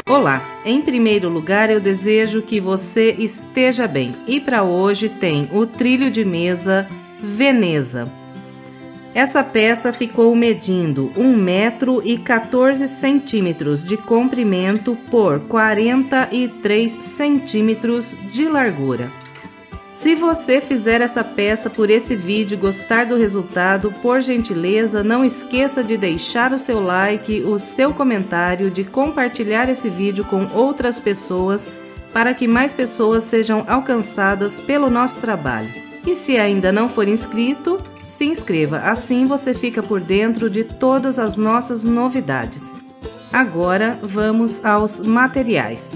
Olá, em primeiro lugar eu desejo que você esteja bem e para hoje tem o trilho de mesa Veneza. Essa peça ficou medindo 1,14 m de comprimento por 43 centímetros de largura. Se você fizer essa peça por esse vídeo e gostar do resultado, por gentileza, não esqueça de deixar o seu like, o seu comentário, de compartilhar esse vídeo com outras pessoas para que mais pessoas sejam alcançadas pelo nosso trabalho. E se ainda não for inscrito, se inscreva, assim você fica por dentro de todas as nossas novidades. Agora vamos aos materiais.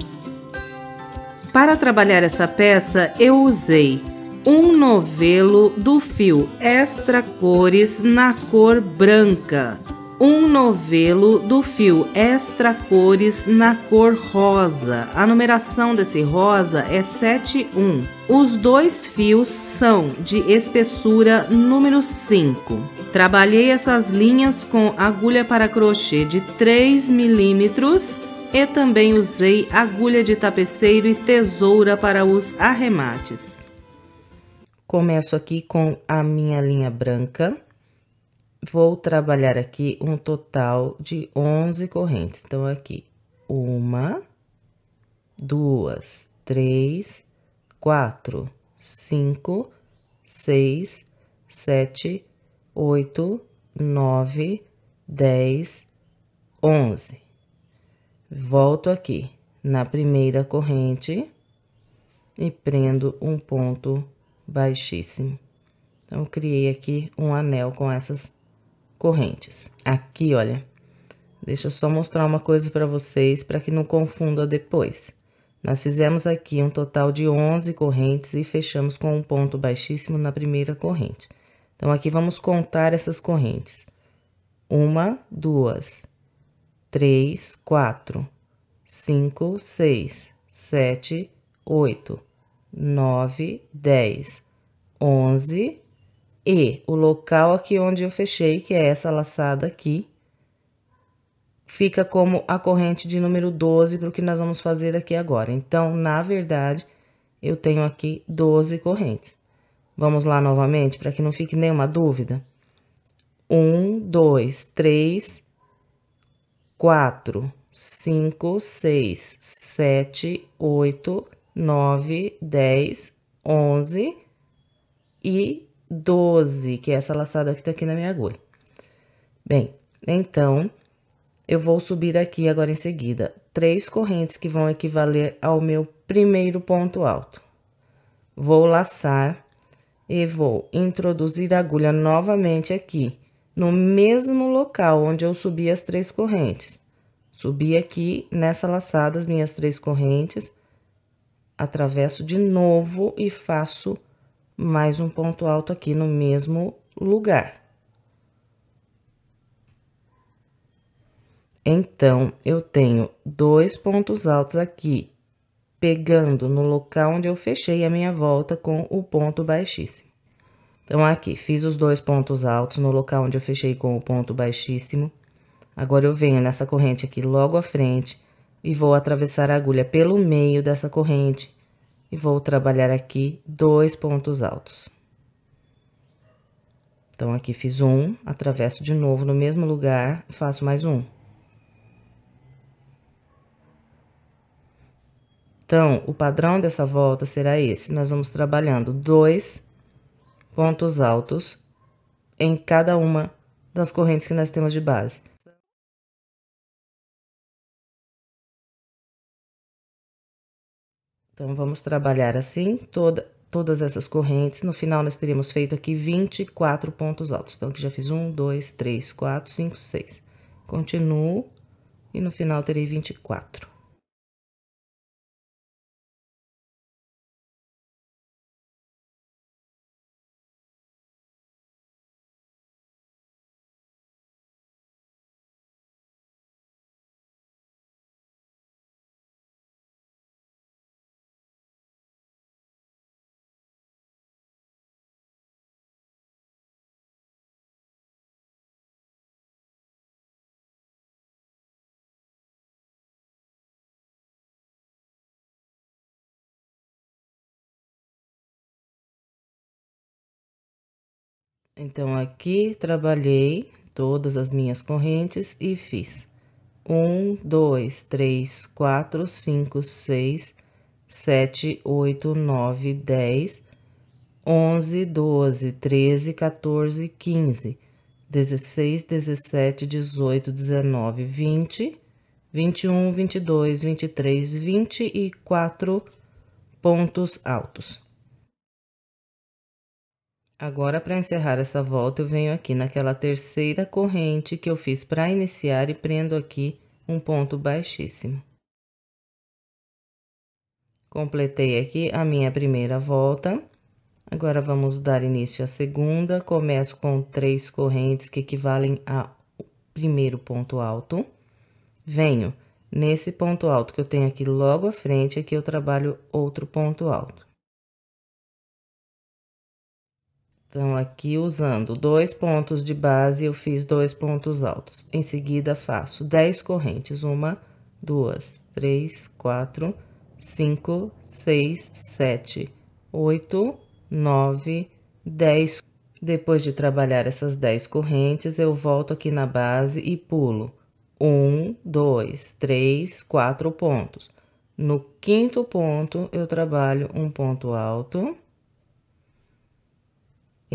Para trabalhar essa peça, eu usei um novelo do fio extra cores na cor branca, um novelo do fio extra cores na cor rosa. A numeração desse rosa é 71. Os dois fios são de espessura número 5. Trabalhei essas linhas com agulha para crochê de 3 milímetros. E também usei agulha de tapeceiro e tesoura para os arremates. Começo aqui com a minha linha branca. Vou trabalhar aqui um total de 11 correntes. Então, aqui, 1, 2, 3, 4, 5, 6, 7, 8, 9, 10, 11. Volto aqui na primeira corrente e prendo um ponto baixíssimo. Então, criei aqui um anel com essas correntes. Aqui, olha, deixa eu só mostrar uma coisa para vocês, para que não confunda depois. Nós fizemos aqui um total de 11 correntes e fechamos com um ponto baixíssimo na primeira corrente. Então, aqui vamos contar essas correntes. 1, 2, 3, 4, 5, 6, 7, 8, 9, 10, 11 e o local aqui onde eu fechei, que é essa laçada aqui, fica como a corrente de número 12 para o que nós vamos fazer aqui agora. Então, na verdade, eu tenho aqui 12 correntes. Vamos lá novamente, para que não fique nenhuma dúvida. 1, 2, 3, 4, 5, 6, 7, 8, 9, 10, 11 e 12, que é essa laçada que tá aqui na minha agulha. Bem, então, eu vou subir aqui agora em seguida 3 correntes que vão equivaler ao meu primeiro ponto alto. Vou laçar e vou introduzir a agulha novamente aqui, no mesmo local onde eu subi as 3 correntes. Subi aqui nessa laçada as minhas 3 correntes, atravesso de novo e faço mais um ponto alto aqui no mesmo lugar. Então, eu tenho 2 pontos altos aqui, pegando no local onde eu fechei a minha volta com o ponto baixíssimo. Então, aqui, fiz os 2 pontos altos no local onde eu fechei com o ponto baixíssimo. Agora, eu venho nessa corrente aqui logo à frente e vou atravessar a agulha pelo meio dessa corrente e vou trabalhar aqui 2 pontos altos. Então, aqui fiz um, atravesso de novo no mesmo lugar, faço mais um. Então, o padrão dessa volta será esse. Nós vamos trabalhando 2 pontos altos em cada uma das correntes que nós temos de base. Então, vamos trabalhar assim, todas essas correntes. No final, nós teríamos feito aqui 24 pontos altos. Então, aqui já fiz 1, 2, 3, 4, 5, 6. Continuo e no final terei 24. Então, aqui trabalhei todas as minhas correntes e fiz 1, 2, 3, 4, 5, 6, 7, 8, 9, 10, 11, 12, 13, 14, 15, 16, 17, 18, 19, 20, 21, 22, 23, 24 pontos altos. Agora, para encerrar essa volta, eu venho aqui naquela terceira corrente que eu fiz para iniciar e prendo aqui um ponto baixíssimo. Completei aqui a minha primeira volta. Agora, vamos dar início à segunda. Começo com 3 correntes que equivalem ao primeiro ponto alto. Venho nesse ponto alto que eu tenho aqui logo à frente, aqui eu trabalho outro ponto alto. Então, aqui usando 2 pontos de base, eu fiz 2 pontos altos. Em seguida, faço 10 correntes. 1, 2, 3, 4, 5, 6, 7, 8, 9, 10. Depois de trabalhar essas 10 correntes, eu volto aqui na base e pulo 1, 2, 3, 4 pontos. No quinto ponto, eu trabalho um ponto alto.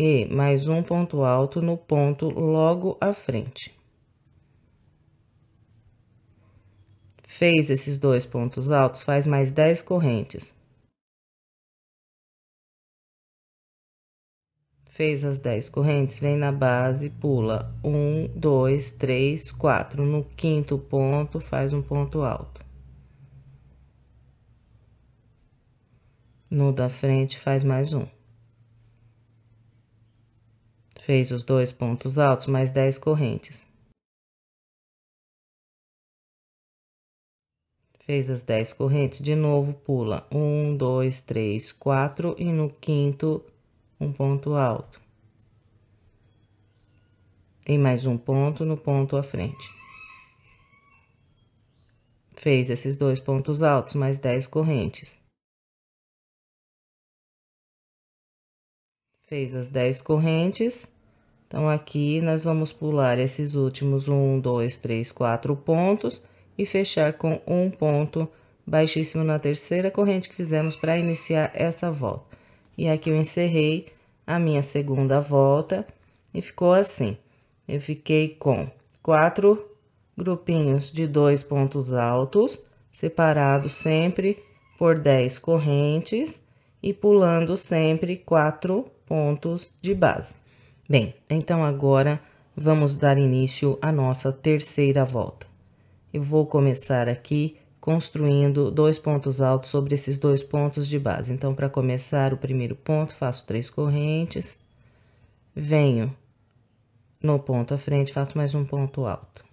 E mais um ponto alto no ponto logo à frente. Fez esses 2 pontos altos, faz mais 10 correntes. Fez as 10 correntes, vem na base, pula 1, 2, 3, 4. No quinto ponto, faz um ponto alto. No da frente, faz mais um. Fez os 2 pontos altos, mais 10 correntes. Fez as 10 correntes, de novo pula 1, 2, 3, 4 e no quinto, um ponto alto. E mais um ponto no ponto à frente. Fez esses 2 pontos altos, mais 10 correntes. Fez as 10 correntes. Então, aqui nós vamos pular esses últimos 1, 2, 3, 4 pontos e fechar com um ponto baixíssimo na terceira corrente que fizemos para iniciar essa volta. E aqui eu encerrei a minha segunda volta e ficou assim. Eu fiquei com 4 grupinhos de 2 pontos altos, separados sempre por 10 correntes e pulando sempre 4 pontos de base. Bem, então agora vamos dar início à nossa terceira volta. Eu vou começar aqui construindo 2 pontos altos sobre esses 2 pontos de base. Então, para começar o primeiro ponto, faço 3 correntes, venho no ponto à frente, faço mais um ponto alto.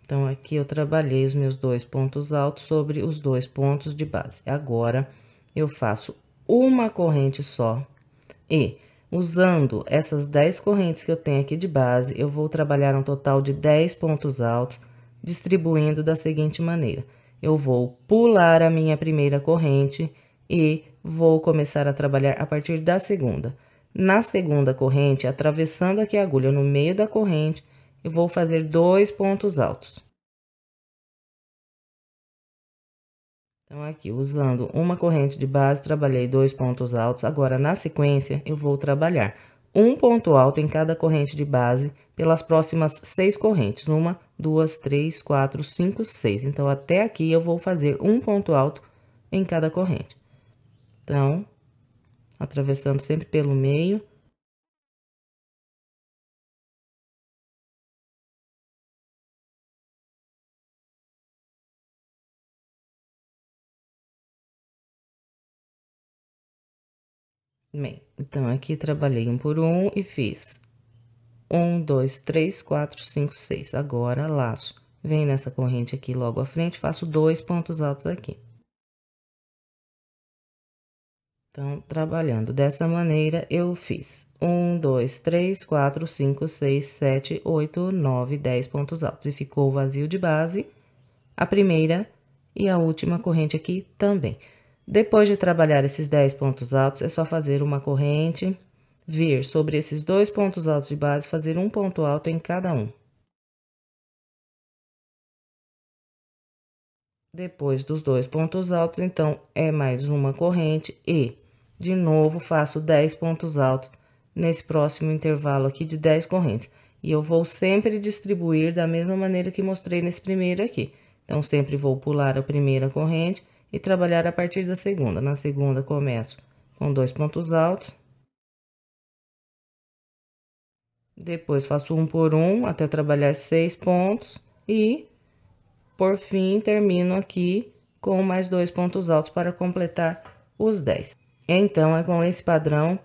Então, aqui eu trabalhei os meus 2 pontos altos sobre os 2 pontos de base. Agora, eu faço uma corrente só e, usando essas 10 correntes que eu tenho aqui de base, eu vou trabalhar um total de 10 pontos altos, distribuindo da seguinte maneira. Eu vou pular a minha primeira corrente e vou começar a trabalhar a partir da segunda. Na segunda corrente, atravessando aqui a agulha no meio da corrente, eu vou fazer 2 pontos altos. Então, aqui, usando uma corrente de base, trabalhei 2 pontos altos. Agora, na sequência, eu vou trabalhar um ponto alto em cada corrente de base pelas próximas 6 correntes. 1, 2, 3, 4, 5, 6. Então, até aqui, eu vou fazer um ponto alto em cada corrente. Então, atravessando sempre pelo meio. Bem, então, aqui trabalhei um por um e fiz 1, 2, 3, 4, 5, 6. Agora, laço. Venho nessa corrente aqui logo à frente, faço 2 pontos altos aqui. Então, trabalhando dessa maneira, eu fiz 1, 2, 3, 4, 5, 6, 7, 8, 9, 10 pontos altos. E ficou o vazio de base, a primeira e a última corrente aqui também. Depois de trabalhar esses 10 pontos altos, é só fazer uma corrente vir sobre esses 2 pontos altos de base, fazer um ponto alto em cada um. Depois dos 2 pontos altos, então, é mais uma corrente e, de novo, faço 10 pontos altos nesse próximo intervalo aqui de 10 correntes. E eu vou sempre distribuir da mesma maneira que mostrei nesse primeiro aqui. Então, sempre vou pular a primeira corrente e trabalhar a partir da segunda. Na segunda, começo com 2 pontos altos. Depois, faço um por um até trabalhar 6 pontos e, por fim, termino aqui com mais 2 pontos altos para completar os 10. Então, é com esse padrão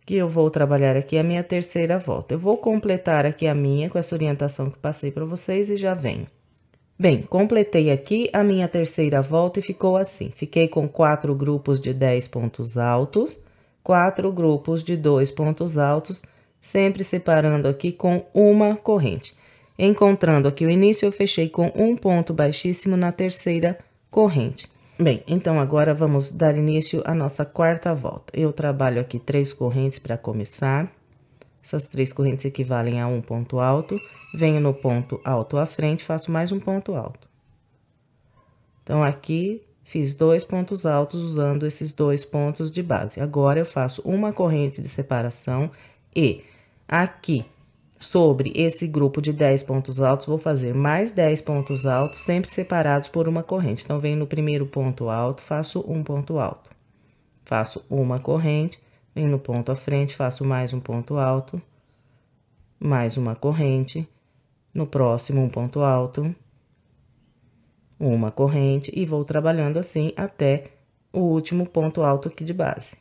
que eu vou trabalhar aqui a minha terceira volta. Eu vou completar aqui a minha com essa orientação que passei para vocês e já venho. Bem, completei aqui a minha terceira volta e ficou assim. Fiquei com 4 grupos de 10 pontos altos, 4 grupos de 2 pontos altos, sempre separando aqui com uma corrente. Encontrando aqui o início, eu fechei com um ponto baixíssimo na terceira corrente. Bem, então agora vamos dar início à nossa quarta volta. Eu trabalho aqui 3 correntes para começar. Essas 3 correntes equivalem a um ponto alto. Venho no ponto alto à frente, faço mais um ponto alto. Então, aqui fiz 2 pontos altos usando esses 2 pontos de base. Agora, eu faço uma corrente de separação e aqui, sobre esse grupo de 10 pontos altos, vou fazer mais 10 pontos altos, sempre separados por uma corrente. Então, venho no primeiro ponto alto, faço um ponto alto. Faço uma corrente, venho no ponto à frente, faço mais um ponto alto, mais uma corrente, no próximo um ponto alto, uma corrente, e vou trabalhando assim até o último ponto alto aqui de base.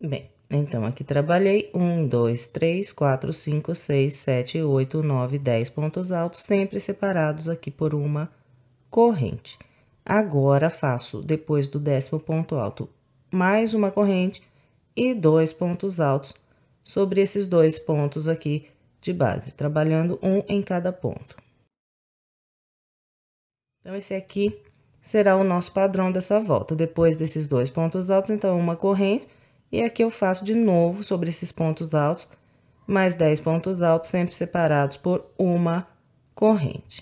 Bem, então, aqui trabalhei 1, 2, 3, 4, 5, 6, 7, 8, 9, 10 pontos altos, sempre separados aqui por uma corrente. Agora, faço, depois do 10º ponto alto, mais uma corrente e 2 pontos altos sobre esses 2 pontos aqui de base, trabalhando um em cada ponto. Então, esse aqui será o nosso padrão dessa volta. Depois desses 2 pontos altos, então, uma corrente. E aqui eu faço de novo sobre esses pontos altos, mais 10 pontos altos, sempre separados por uma corrente.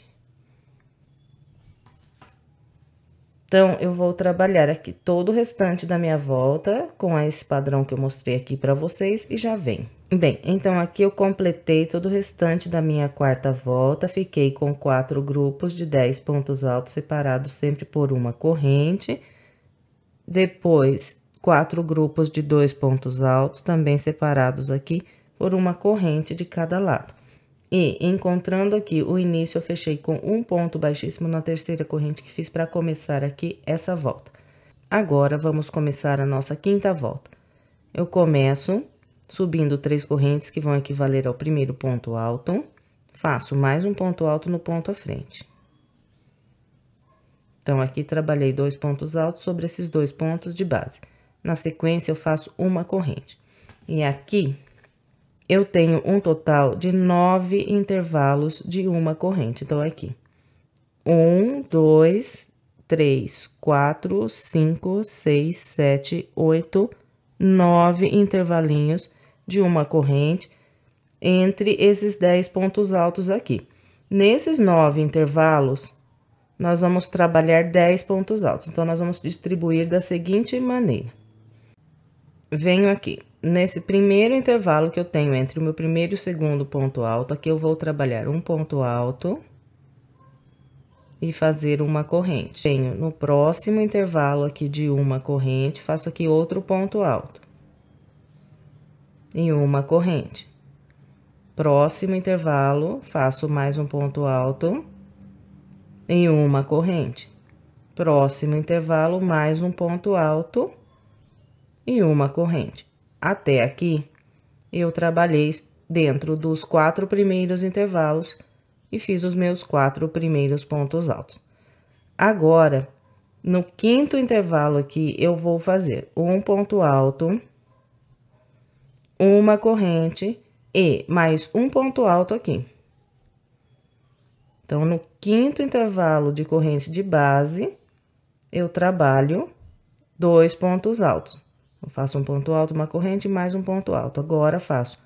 Então, eu vou trabalhar aqui todo o restante da minha volta com esse padrão que eu mostrei aqui para vocês e já venho. Bem, então, aqui eu completei todo o restante da minha quarta volta, fiquei com 4 grupos de 10 pontos altos separados sempre por uma corrente. Depois, 4 grupos de 2 pontos altos, também separados aqui por uma corrente de cada lado. E, encontrando aqui o início, eu fechei com um ponto baixíssimo na terceira corrente que fiz para começar aqui essa volta. Agora, vamos começar a nossa quinta volta. Eu começo subindo 3 correntes que vão equivaler ao primeiro ponto alto, faço mais um ponto alto no ponto à frente. Então, aqui trabalhei 2 pontos altos sobre esses 2 pontos de base. Na sequência, eu faço uma corrente. E aqui, eu tenho um total de 9 intervalos de uma corrente. Então, aqui, 1, 2, 3, 4, 5, 6, 7, 8, 9 intervalinhos de uma corrente entre esses 10 pontos altos aqui. Nesses 9 intervalos, nós vamos trabalhar 10 pontos altos. Então, nós vamos distribuir da seguinte maneira. Venho aqui, nesse primeiro intervalo que eu tenho entre o meu primeiro e o segundo ponto alto, aqui eu vou trabalhar um ponto alto e fazer uma corrente. Venho no próximo intervalo aqui de uma corrente, faço aqui outro ponto alto e uma corrente. Próximo intervalo, faço mais um ponto alto e uma corrente. Próximo intervalo, mais um ponto alto e uma corrente. Até aqui, eu trabalhei dentro dos 4 primeiros intervalos e fiz os meus 4 primeiros pontos altos. Agora, no quinto intervalo aqui, eu vou fazer um ponto alto, uma corrente e mais um ponto alto aqui. Então, no quinto intervalo de corrente de base, eu trabalho 2 pontos altos. Eu faço um ponto alto, uma corrente, mais um ponto alto. Agora, faço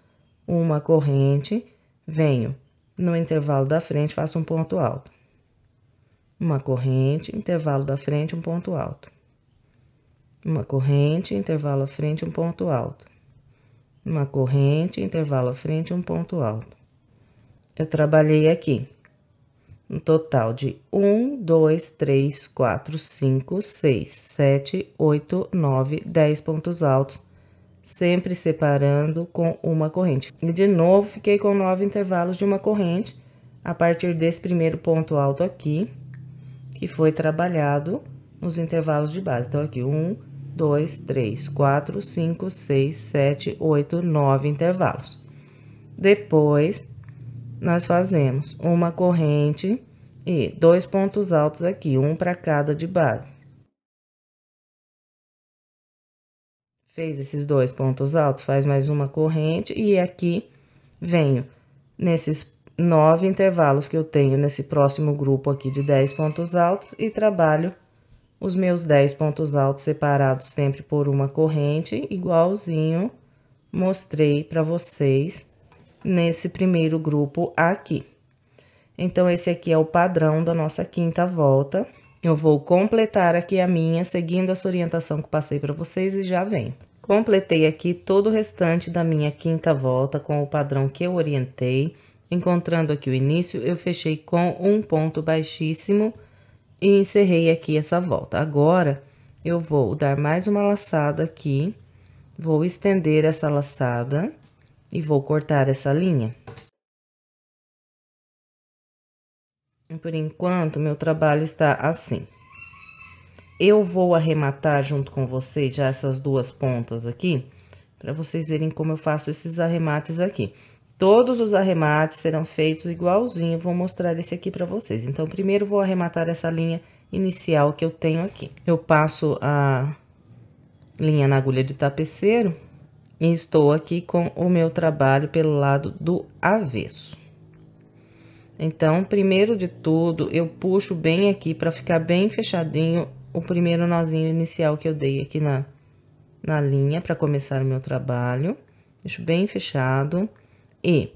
uma corrente, venho no intervalo da frente, faço um ponto alto. Uma corrente, intervalo da frente, um ponto alto. Uma corrente, intervalo à frente, um ponto alto. Uma corrente, intervalo à frente, um ponto alto. Eu trabalhei aqui um total de 1, 2, 3, 4, 5, 6, 7, 8, 9, 10 pontos altos, sempre separando com uma corrente. E de novo, fiquei com 9 intervalos de uma corrente, a partir desse primeiro ponto alto aqui, que foi trabalhado nos intervalos de base. Então, aqui, 1, 2, 3, 4, 5, 6, 7, 8, 9 intervalos. Depois, nós fazemos uma corrente e 2 pontos altos aqui, um para cada de base. Fez esses 2 pontos altos, faz mais uma corrente e aqui venho nesses 9 intervalos que eu tenho nesse próximo grupo aqui de 10 pontos altos e trabalho os meus 10 pontos altos separados sempre por uma corrente, igualzinho mostrei para vocês nesse primeiro grupo aqui. Então, esse aqui é o padrão da nossa quinta volta. Eu vou completar aqui a minha, seguindo essa orientação que passei para vocês e já venho. Completei aqui todo o restante da minha quinta volta com o padrão que eu orientei. Encontrando aqui o início, eu fechei com um ponto baixíssimo e encerrei aqui essa volta. Agora, eu vou dar mais uma laçada aqui, vou estender essa laçada e vou cortar essa linha. E por enquanto, meu trabalho está assim. Eu vou arrematar junto com vocês já essas duas pontas aqui, para vocês verem como eu faço esses arremates aqui. Todos os arremates serão feitos igualzinho, vou mostrar esse aqui para vocês. Então, primeiro vou arrematar essa linha inicial que eu tenho aqui. Eu passo a linha na agulha de tapeceiro e estou aqui com o meu trabalho pelo lado do avesso. Então, primeiro de tudo, eu puxo bem aqui para ficar bem fechadinho o primeiro nozinho inicial que eu dei aqui na linha para começar o meu trabalho. Deixo bem fechado e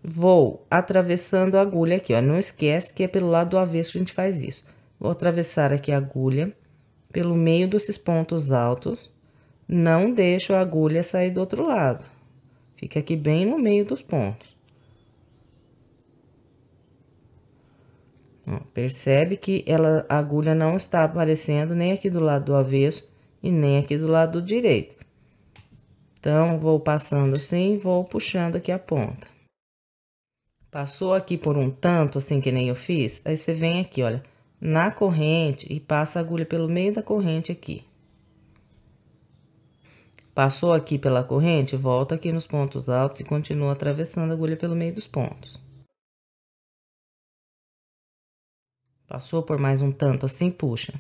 vou atravessando a agulha aqui, ó. Não esquece que é pelo lado do avesso que a gente faz isso. Vou atravessar aqui a agulha pelo meio desses pontos altos. Não deixo a agulha sair do outro lado. Fica aqui bem no meio dos pontos. Ó, percebe que a agulha não está aparecendo nem aqui do lado do avesso e nem aqui do lado do direito. Então, vou passando assim, vou puxando aqui a ponta. Passou aqui por um tanto, assim que nem eu fiz, aí você vem aqui, olha, na corrente e passa a agulha pelo meio da corrente aqui. Passou aqui pela corrente, volta aqui nos pontos altos e continua atravessando a agulha pelo meio dos pontos. Passou por mais um tanto assim, puxa.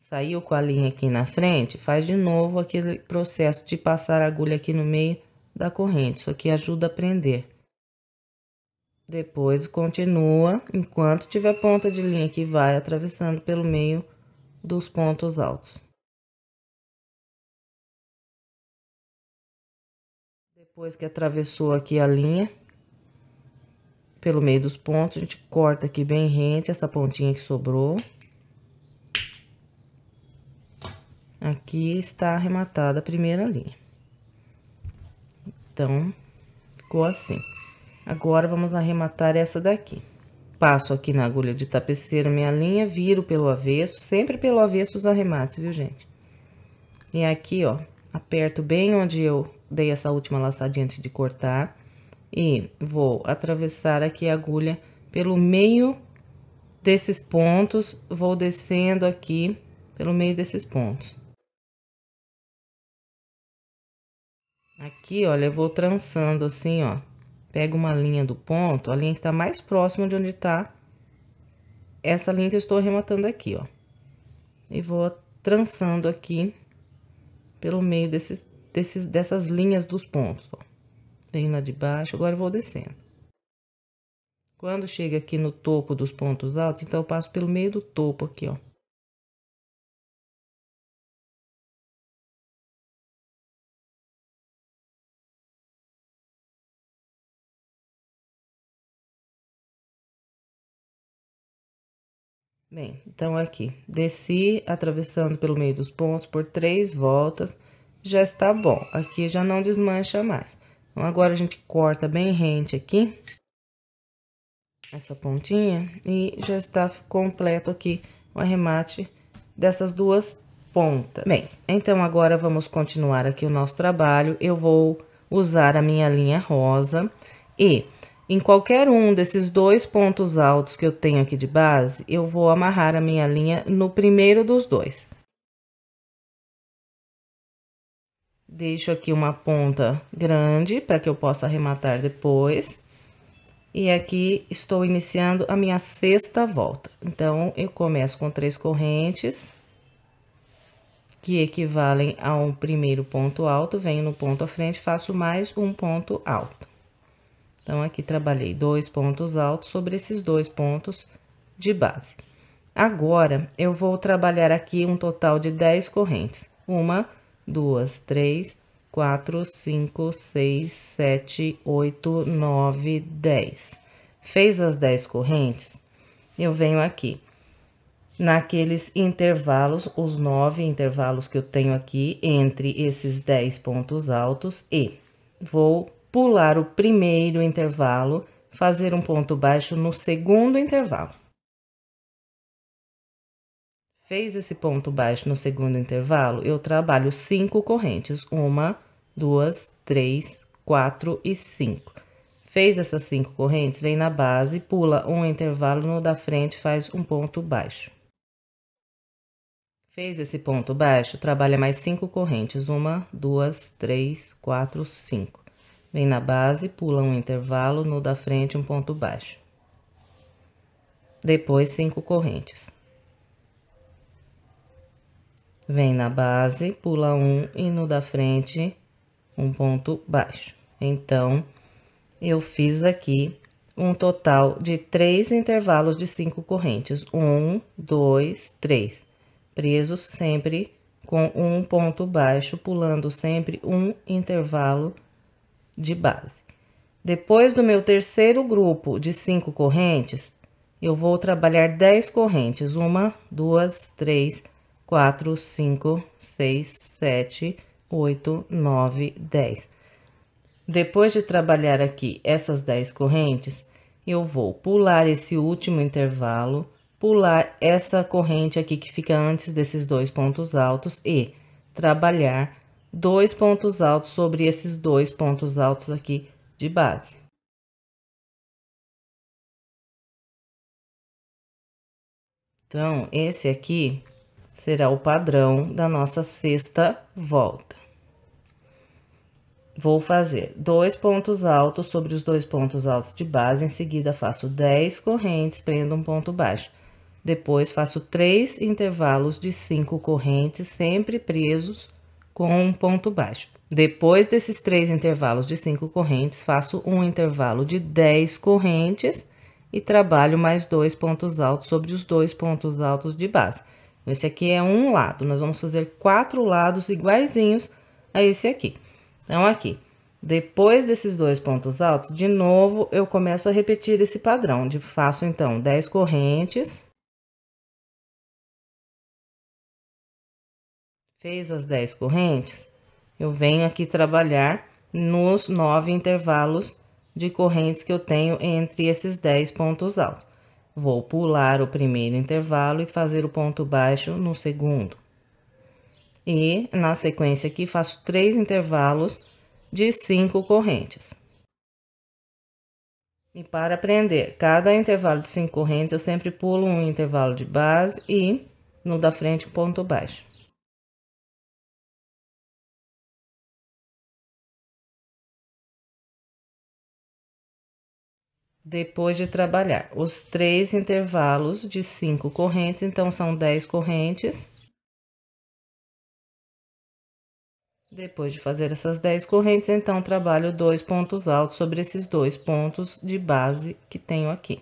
Saiu com a linha aqui na frente, faz de novo aquele processo de passar a agulha aqui no meio da corrente. Isso aqui ajuda a prender. Depois, continua, enquanto tiver ponta de linha que vai atravessando pelo meio dos pontos altos. Depois que atravessou aqui a linha, pelo meio dos pontos, a gente corta aqui bem rente essa pontinha que sobrou. Aqui está arrematada a primeira linha. Então, ficou assim. Agora, vamos arrematar essa daqui. Passo aqui na agulha de tapeceiro minha linha, viro pelo avesso, sempre pelo avesso os arremates, viu, gente? E aqui, ó, aperto bem onde eu dei essa última laçadinha antes de cortar. E vou atravessar aqui a agulha pelo meio desses pontos, vou descendo aqui pelo meio desses pontos. Aqui, olha, eu vou trançando assim, ó. Pego uma linha do ponto, a linha que tá mais próxima de onde tá essa linha que eu estou arrematando aqui, ó. E vou trançando aqui pelo meio desse dessas linhas dos pontos, ó. Venho na de baixo, agora eu vou descendo. Quando chega aqui no topo dos pontos altos, então eu passo pelo meio do topo aqui, ó. Bem, então aqui, desci atravessando pelo meio dos pontos por 3 voltas, já está bom. Aqui já não desmancha mais. Então, agora a gente corta bem rente aqui, essa pontinha, e já está completo aqui o arremate dessas duas pontas. Bem, então agora vamos continuar aqui o nosso trabalho. Eu vou usar a minha linha rosa e... em qualquer um desses 2 pontos altos que eu tenho aqui de base, eu vou amarrar a minha linha no primeiro dos 2. Deixo aqui uma ponta grande para que eu possa arrematar depois. E aqui estou iniciando a minha 6ª volta. Então, eu começo com 3 correntes, que equivalem a um primeiro ponto alto, venho no ponto à frente, faço mais um ponto alto. Então, aqui trabalhei 2 pontos altos sobre esses 2 pontos de base. Agora, eu vou trabalhar aqui um total de 10 correntes. 1, 2, 3, 4, 5, 6, 7, 8, 9, 10. Fez as 10 correntes, eu venho aqui, naqueles intervalos, os 9 intervalos que eu tenho aqui entre esses 10 pontos altos e vou pular o primeiro intervalo, fazer um ponto baixo no segundo intervalo. Fez esse ponto baixo no segundo intervalo, eu trabalho 5 correntes. 1, 2, 3, 4 e 5. Fez essas 5 correntes, vem na base, pula um intervalo, no da frente faz um ponto baixo. Fez esse ponto baixo, trabalha mais 5 correntes. 1, 2, 3, 4, 5. Vem na base, pula um intervalo, no da frente um ponto baixo. Depois 5 correntes. Vem na base, pula um e no da frente um ponto baixo. Então, eu fiz aqui um total de 3 intervalos de 5 correntes. 1, 2, 3. Presos sempre com um ponto baixo, pulando sempre um intervalo de base. Depois do meu terceiro grupo de 5 correntes, eu vou trabalhar 10 correntes. 1, 2, 3, 4, 5, 6, 7, 8, 9, 10. Depois de trabalhar aqui essas 10 correntes, eu vou pular esse último intervalo, pular essa corrente aqui que fica antes desses 2 pontos altos e trabalhar 2 pontos altos sobre esses 2 pontos altos aqui de base. Então, esse aqui será o padrão da nossa 6ª volta. Vou fazer 2 pontos altos sobre os 2 pontos altos de base, em seguida faço 10 correntes, prendo um ponto baixo. Depois faço 3 intervalos de 5 correntes, sempre presos com um ponto baixo. Depois desses 3 intervalos de 5 correntes, faço um intervalo de 10 correntes e trabalho mais 2 pontos altos sobre os 2 pontos altos de base. Esse aqui é um lado, nós vamos fazer 4 lados iguaizinhos a esse aqui. Então, aqui, depois desses 2 pontos altos, de novo, eu começo a repetir esse padrão, faço, então, 10 correntes. Fez as 10 correntes, eu venho aqui trabalhar nos 9 intervalos de correntes que eu tenho entre esses 10 pontos altos. Vou pular o primeiro intervalo e fazer o ponto baixo no segundo. E, na sequência aqui, faço 3 intervalos de 5 correntes. E para aprender cada intervalo de 5 correntes, eu sempre pulo um intervalo de base e, no da frente, um ponto baixo. Depois de trabalhar os 3 intervalos de 5 correntes, então, são 10 correntes. Depois de fazer essas 10 correntes, então, trabalho 2 pontos altos sobre esses 2 pontos de base que tenho aqui.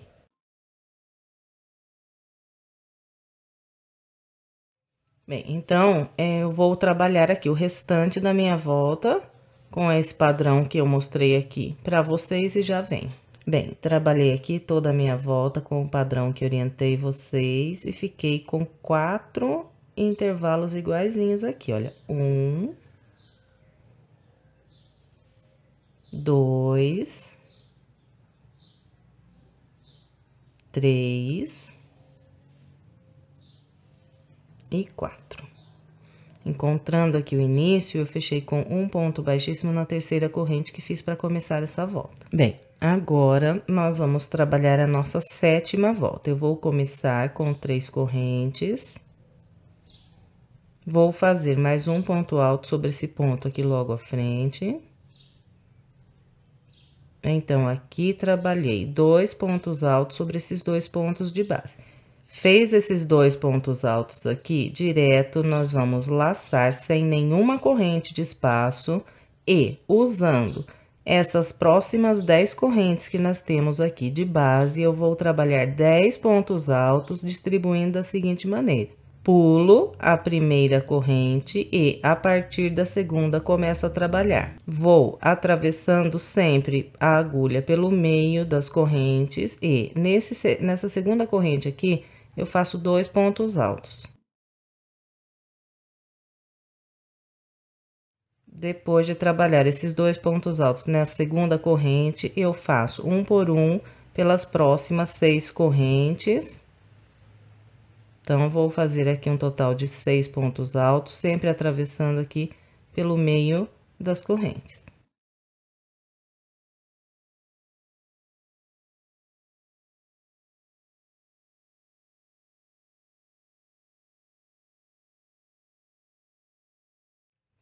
Bem, então, eu vou trabalhar aqui o restante da minha volta com esse padrão que eu mostrei aqui para vocês e já vem. Bem, trabalhei aqui toda a minha volta com o padrão que orientei vocês e fiquei com 4 intervalos iguaizinhos aqui, olha. 1, 2, 3 e 4. Encontrando aqui o início, eu fechei com um ponto baixíssimo na terceira corrente que fiz para começar essa volta. Bem, agora nós vamos trabalhar a nossa 7ª volta. Eu vou começar com 3 correntes. Vou fazer mais um ponto alto sobre esse ponto aqui logo à frente. Então, aqui trabalhei 2 pontos altos sobre esses 2 pontos de base. Fez esses 2 pontos altos aqui, direto, nós vamos laçar sem nenhuma corrente de espaço e usando essas próximas 10 correntes que nós temos aqui de base, eu vou trabalhar 10 pontos altos, distribuindo da seguinte maneira. Pulo a primeira corrente e, a partir da segunda, começo a trabalhar. Vou atravessando sempre a agulha pelo meio das correntes e, nessa segunda corrente aqui, eu faço 2 pontos altos. Depois de trabalhar esses 2 pontos altos nessa segunda corrente, eu faço um por um pelas próximas 6 correntes. Então, vou fazer aqui um total de 6 pontos altos, sempre atravessando aqui pelo meio das correntes.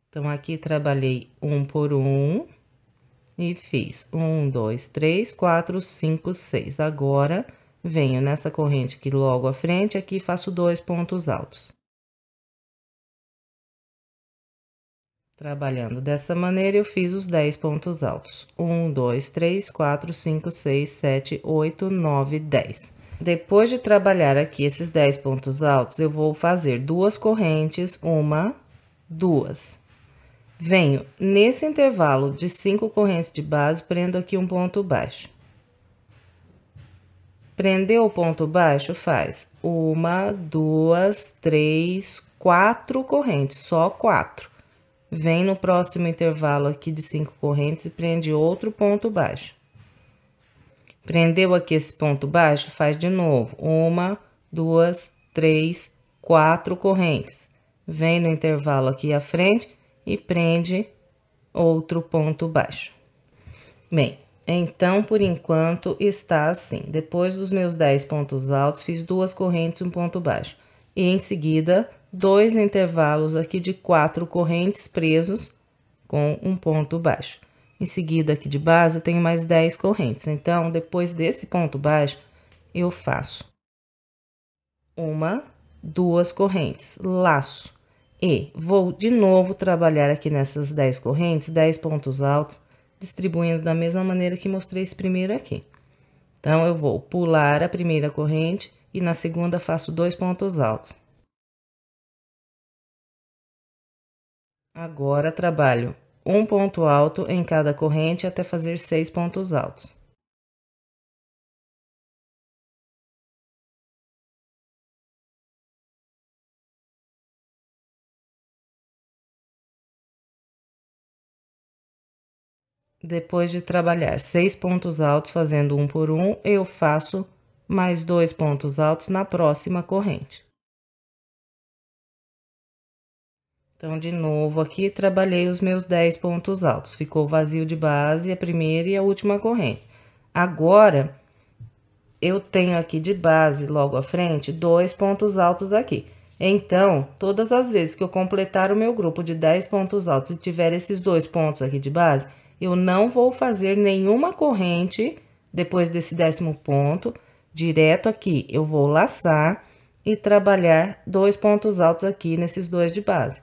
Então, aqui trabalhei um por um e fiz 1, 2, 3, 4, 5, 6. Agora, venho nessa corrente aqui logo à frente, aqui faço 2 pontos altos. Trabalhando dessa maneira, eu fiz os 10 pontos altos. 1, 2, 3, 4, 5, 6, 7, 8, 9, 10. Depois de trabalhar aqui esses 10 pontos altos, eu vou fazer 2 correntes, 1, 2. Venho nesse intervalo de 5 correntes de base, prendo aqui um ponto baixo. Prendeu o ponto baixo, faz 1, 2, 3, 4 correntes, só 4. Vem no próximo intervalo aqui de 5 correntes e prende outro ponto baixo. Prendeu aqui esse ponto baixo, faz de novo 1, 2, 3, 4 correntes. Vem no intervalo aqui à frente e prende outro ponto baixo. Bem, então, por enquanto, está assim. Depois dos meus 10 pontos altos, fiz 2 correntes e um ponto baixo. E, em seguida, 2 intervalos aqui de 4 correntes presos com um ponto baixo. Em seguida, aqui de base, eu tenho mais 10 correntes. Então, depois desse ponto baixo, eu faço 1, 2 correntes, laço. E vou de novo trabalhar aqui nessas 10 correntes, 10 pontos altos, distribuindo da mesma maneira que mostrei esse primeiro aqui. Então, eu vou pular a primeira corrente e na segunda faço 2 pontos altos. Agora, trabalho um ponto alto em cada corrente até fazer 6 pontos altos. Depois de trabalhar 6 pontos altos fazendo um por um, eu faço mais 2 pontos altos na próxima corrente. Então, de novo, aqui trabalhei os meus 10 pontos altos. Ficou vazio de base a primeira e a última corrente. Agora, eu tenho aqui de base, logo à frente, 2 pontos altos aqui. Então, todas as vezes que eu completar o meu grupo de 10 pontos altos e tiver esses 2 pontos aqui de base, eu não vou fazer nenhuma corrente depois desse 10º ponto. Direto aqui, eu vou laçar e trabalhar 2 pontos altos aqui nesses 2 de base.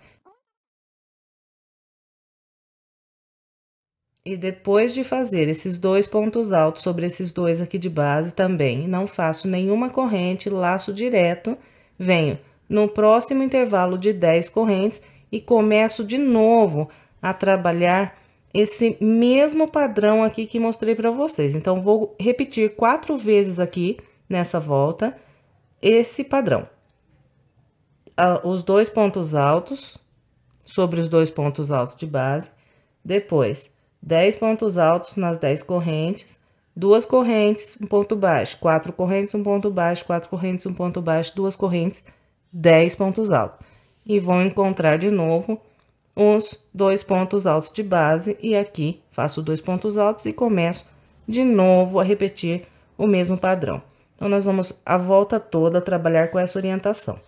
E depois de fazer esses 2 pontos altos sobre esses 2 aqui de base também, não faço nenhuma corrente, laço direto, venho no próximo intervalo de 10 correntes e começo de novo a trabalhar esse mesmo padrão aqui que mostrei para vocês. Então, vou repetir 4 vezes aqui nessa volta esse padrão. Os 2 pontos altos sobre os 2 pontos altos de base, depois 10 pontos altos nas 10 correntes, 2 correntes, um ponto baixo, 4 correntes, um ponto baixo, 4 correntes, um ponto baixo, 2 correntes, 10 pontos altos. E vou encontrar de novo os 2 pontos altos de base e aqui faço 2 pontos altos e começo de novo a repetir o mesmo padrão. Então, nós vamos a volta toda trabalhar com essa orientação.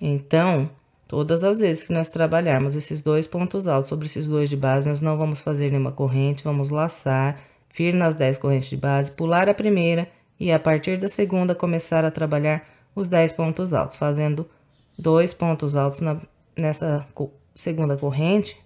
Então, todas as vezes que nós trabalharmos esses 2 pontos altos sobre esses 2 de base, nós não vamos fazer nenhuma corrente, vamos laçar, vir nas 10 correntes de base, pular a primeira e a partir da segunda começar a trabalhar os 10 pontos altos, fazendo 2 pontos altos nessa segunda corrente,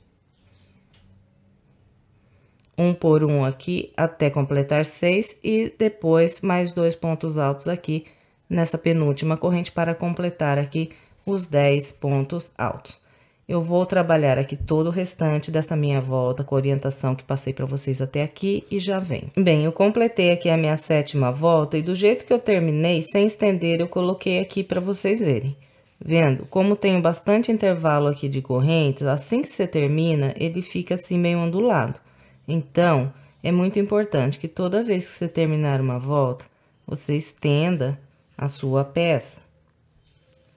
um por um aqui até completar 6 e depois mais 2 pontos altos aqui nessa penúltima corrente para completar aqui os 10 pontos altos. Eu vou trabalhar aqui todo o restante dessa minha volta com a orientação que passei para vocês até aqui e já venho. Bem, eu completei aqui a minha 7ª volta e do jeito que eu terminei, sem estender, eu coloquei aqui para vocês verem. Vendo? Como tenho bastante intervalo aqui de correntes, assim que você termina, ele fica assim meio ondulado. Então, é muito importante que toda vez que você terminar uma volta, você estenda a sua peça,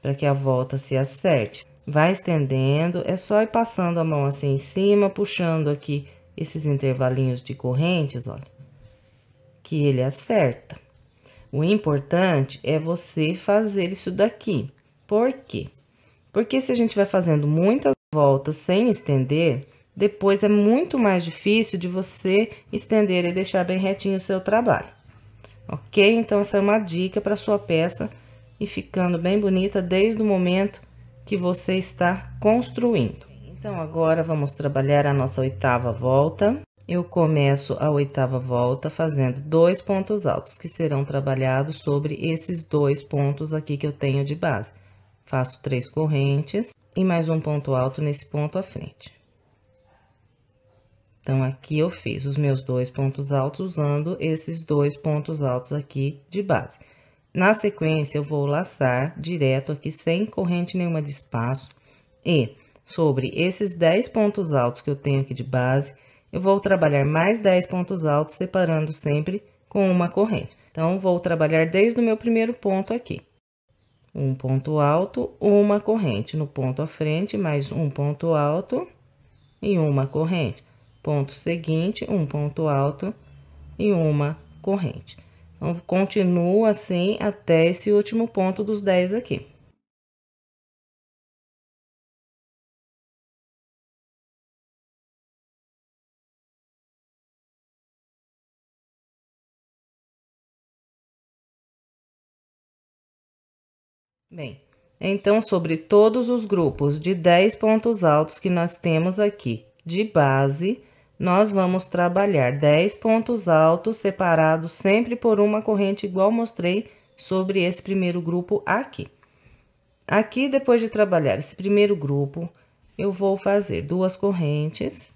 para que a volta se acerte. Vai estendendo, é só ir passando a mão assim em cima, puxando aqui esses intervalinhos de correntes, olha, que ele acerta. O importante é você fazer isso daqui. Por quê? Porque se a gente vai fazendo muitas voltas sem estender, depois é muito mais difícil de você estender e deixar bem retinho o seu trabalho. Ok? Então, essa é uma dica para sua peça e ficando bem bonita desde o momento que você está construindo. Então, agora vamos trabalhar a nossa 8ª volta. Eu começo a 8ª volta fazendo 2 pontos altos, que serão trabalhados sobre esses 2 pontos aqui que eu tenho de base. Faço 3 correntes e mais um ponto alto nesse ponto à frente. Então, aqui eu fiz os meus 2 pontos altos usando esses 2 pontos altos aqui de base. Na sequência, eu vou laçar direto aqui, sem corrente nenhuma de espaço. E sobre esses 10 pontos altos que eu tenho aqui de base, eu vou trabalhar mais 10 pontos altos, separando sempre com uma corrente. Então, vou trabalhar desde o meu primeiro ponto aqui. Um ponto alto, uma corrente. No ponto à frente, mais um ponto alto e uma corrente. Ponto seguinte, um ponto alto e uma corrente. Então, continua assim até esse último ponto dos 10 aqui. Bem, então, sobre todos os grupos de 10 pontos altos que nós temos aqui de base, nós vamos trabalhar 10 pontos altos separados sempre por uma corrente, igual mostrei sobre esse primeiro grupo aqui. Aqui, depois de trabalhar esse primeiro grupo, eu vou fazer 2 correntes.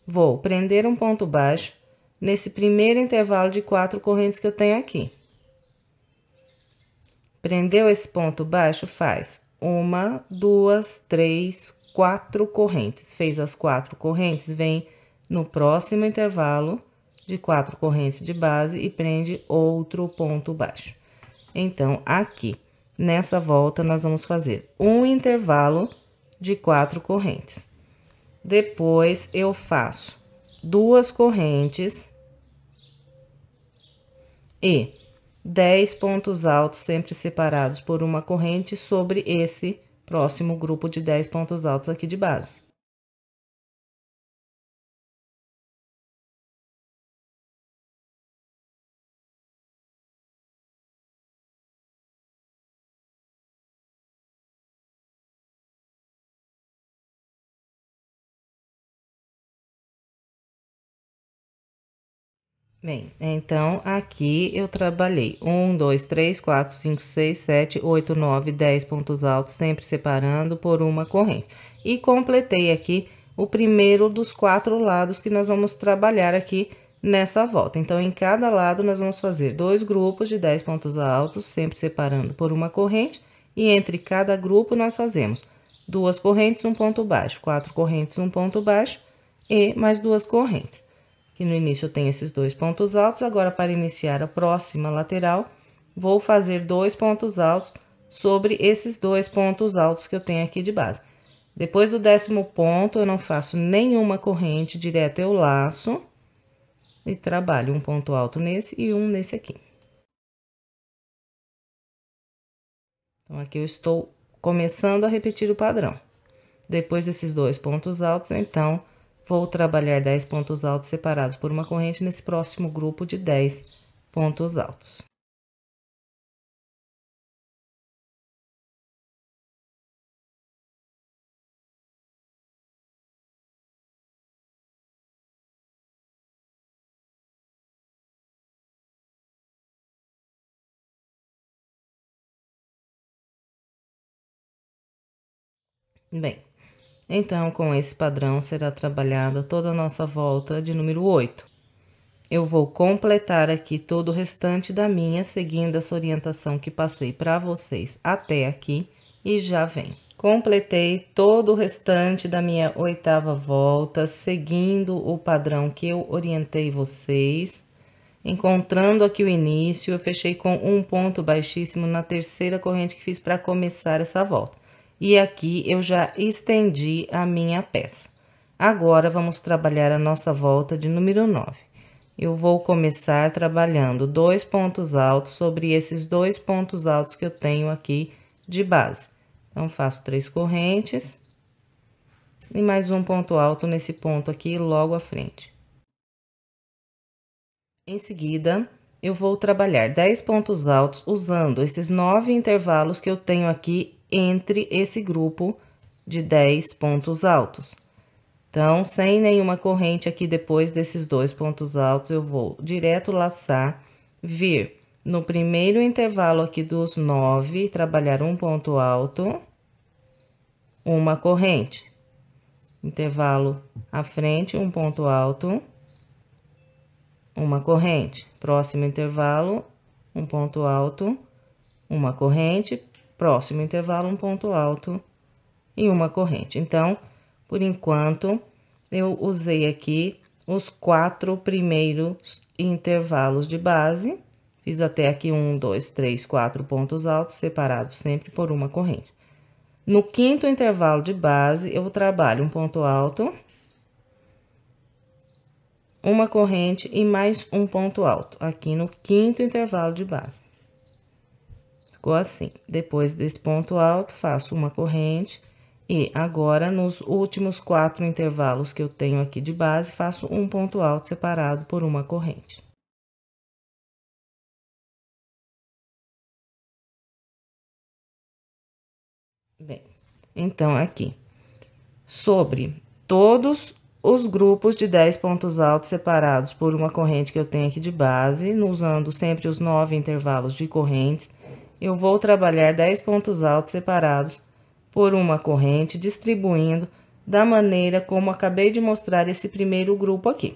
Vou prender um ponto baixo nesse primeiro intervalo de 4 correntes que eu tenho aqui. Prendeu esse ponto baixo, faz 1, 2, 3, 4 correntes. Fez as 4 correntes, vem no próximo intervalo de 4 correntes de base e prende outro ponto baixo. Então, aqui, nessa volta, nós vamos fazer um intervalo de 4 correntes. Depois, eu faço 2 correntes e 10 pontos altos, sempre separados por uma corrente, sobre esse próximo grupo de 10 pontos altos aqui de base. Bem, então aqui eu trabalhei 1, 2, 3, 4, 5, 6, 7, 8, 9, 10 pontos altos, sempre separando por uma corrente. E completei aqui o primeiro dos 4 lados que nós vamos trabalhar aqui nessa volta. Então, em cada lado, nós vamos fazer 2 grupos de 10 pontos altos, sempre separando por uma corrente. E entre cada grupo, nós fazemos 2 correntes, um ponto baixo, 4 correntes, um ponto baixo e mais 2 correntes. Que no início eu tenho esses 2 pontos altos, agora para iniciar a próxima lateral, vou fazer 2 pontos altos sobre esses 2 pontos altos que eu tenho aqui de base. Depois do 10º ponto, eu não faço nenhuma corrente, direto eu laço e trabalho um ponto alto nesse e um nesse aqui. Então, aqui eu estou começando a repetir o padrão. Depois desses 2 pontos altos, então, vou trabalhar 10 pontos altos separados por uma corrente nesse próximo grupo de 10 pontos altos. Bem, então, com esse padrão será trabalhada toda a nossa volta de número 8. Eu vou completar aqui todo o restante da minha, seguindo essa orientação que passei para vocês até aqui, e já vem. Completei todo o restante da minha 8ª volta, seguindo o padrão que eu orientei vocês. Encontrando aqui o início, eu fechei com um ponto baixíssimo na 3ª corrente que fiz para começar essa volta. E aqui eu já estendi a minha peça. Agora, vamos trabalhar a nossa volta de número 9. Eu vou começar trabalhando 2 pontos altos sobre esses 2 pontos altos que eu tenho aqui de base. Então, faço 3 correntes e mais um ponto alto nesse ponto aqui logo à frente. Em seguida, eu vou trabalhar 10 pontos altos usando esses 9 intervalos que eu tenho aqui entre esse grupo de 10 pontos altos. Então, sem nenhuma corrente aqui depois desses 2 pontos altos, eu vou direto laçar, vir no primeiro intervalo aqui dos 9, trabalhar um ponto alto, uma corrente. Intervalo à frente, um ponto alto, uma corrente. Próximo intervalo, um ponto alto, uma corrente. Próximo intervalo, um ponto alto e uma corrente. Então, por enquanto, eu usei aqui os 4 primeiros intervalos de base. Fiz até aqui 1, 2, 3, 4 pontos altos, separados sempre por uma corrente. No 5º intervalo de base, eu trabalho um ponto alto, uma corrente e mais um ponto alto, aqui no 5º intervalo de base. Ficou assim. Depois desse ponto alto, faço uma corrente. E agora, nos últimos 4 intervalos que eu tenho aqui de base, faço um ponto alto separado por uma corrente. Bem, então, aqui, sobre todos os grupos de 10 pontos altos separados por uma corrente que eu tenho aqui de base, usando sempre os 9 intervalos de correntes, eu vou trabalhar 10 pontos altos separados por uma corrente, distribuindo da maneira como acabei de mostrar esse primeiro grupo aqui.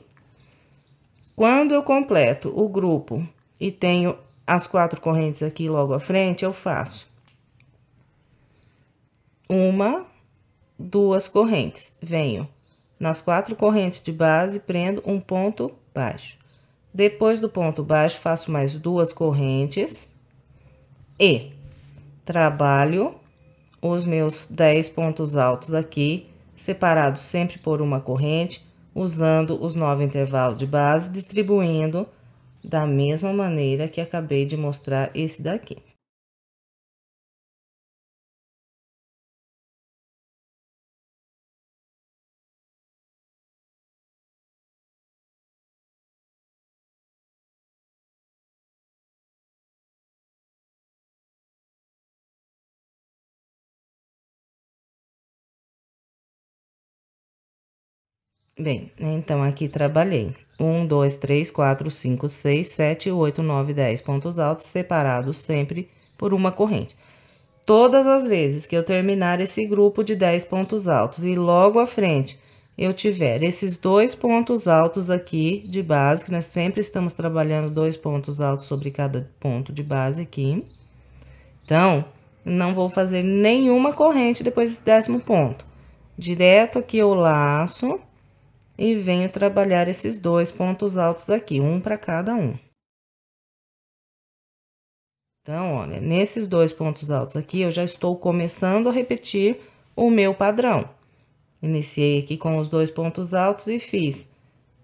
Quando eu completo o grupo e tenho as 4 correntes aqui logo à frente, eu faço uma, 2 correntes, venho nas 4 correntes de base, prendo um ponto baixo. Depois do ponto baixo, faço mais 2 correntes e trabalho os meus 10 pontos altos aqui, separados sempre por uma corrente, usando os 9 intervalos de base, distribuindo da mesma maneira que acabei de mostrar esse daqui. Bem, então aqui trabalhei 1, 2, 3, 4, 5, 6, 7, 8, 9, 10 pontos altos separados sempre por uma corrente. Todas as vezes que eu terminar esse grupo de 10 pontos altos e logo à frente eu tiver esses 2 pontos altos aqui de base, que nós sempre estamos trabalhando 2 pontos altos sobre cada ponto de base aqui. Então, não vou fazer nenhuma corrente depois desse 10º ponto. Direto aqui eu laço e venho trabalhar esses 2 pontos altos aqui, um para cada um. Então, olha, nesses 2 pontos altos aqui, eu já estou começando a repetir o meu padrão. Iniciei aqui com os 2 pontos altos e fiz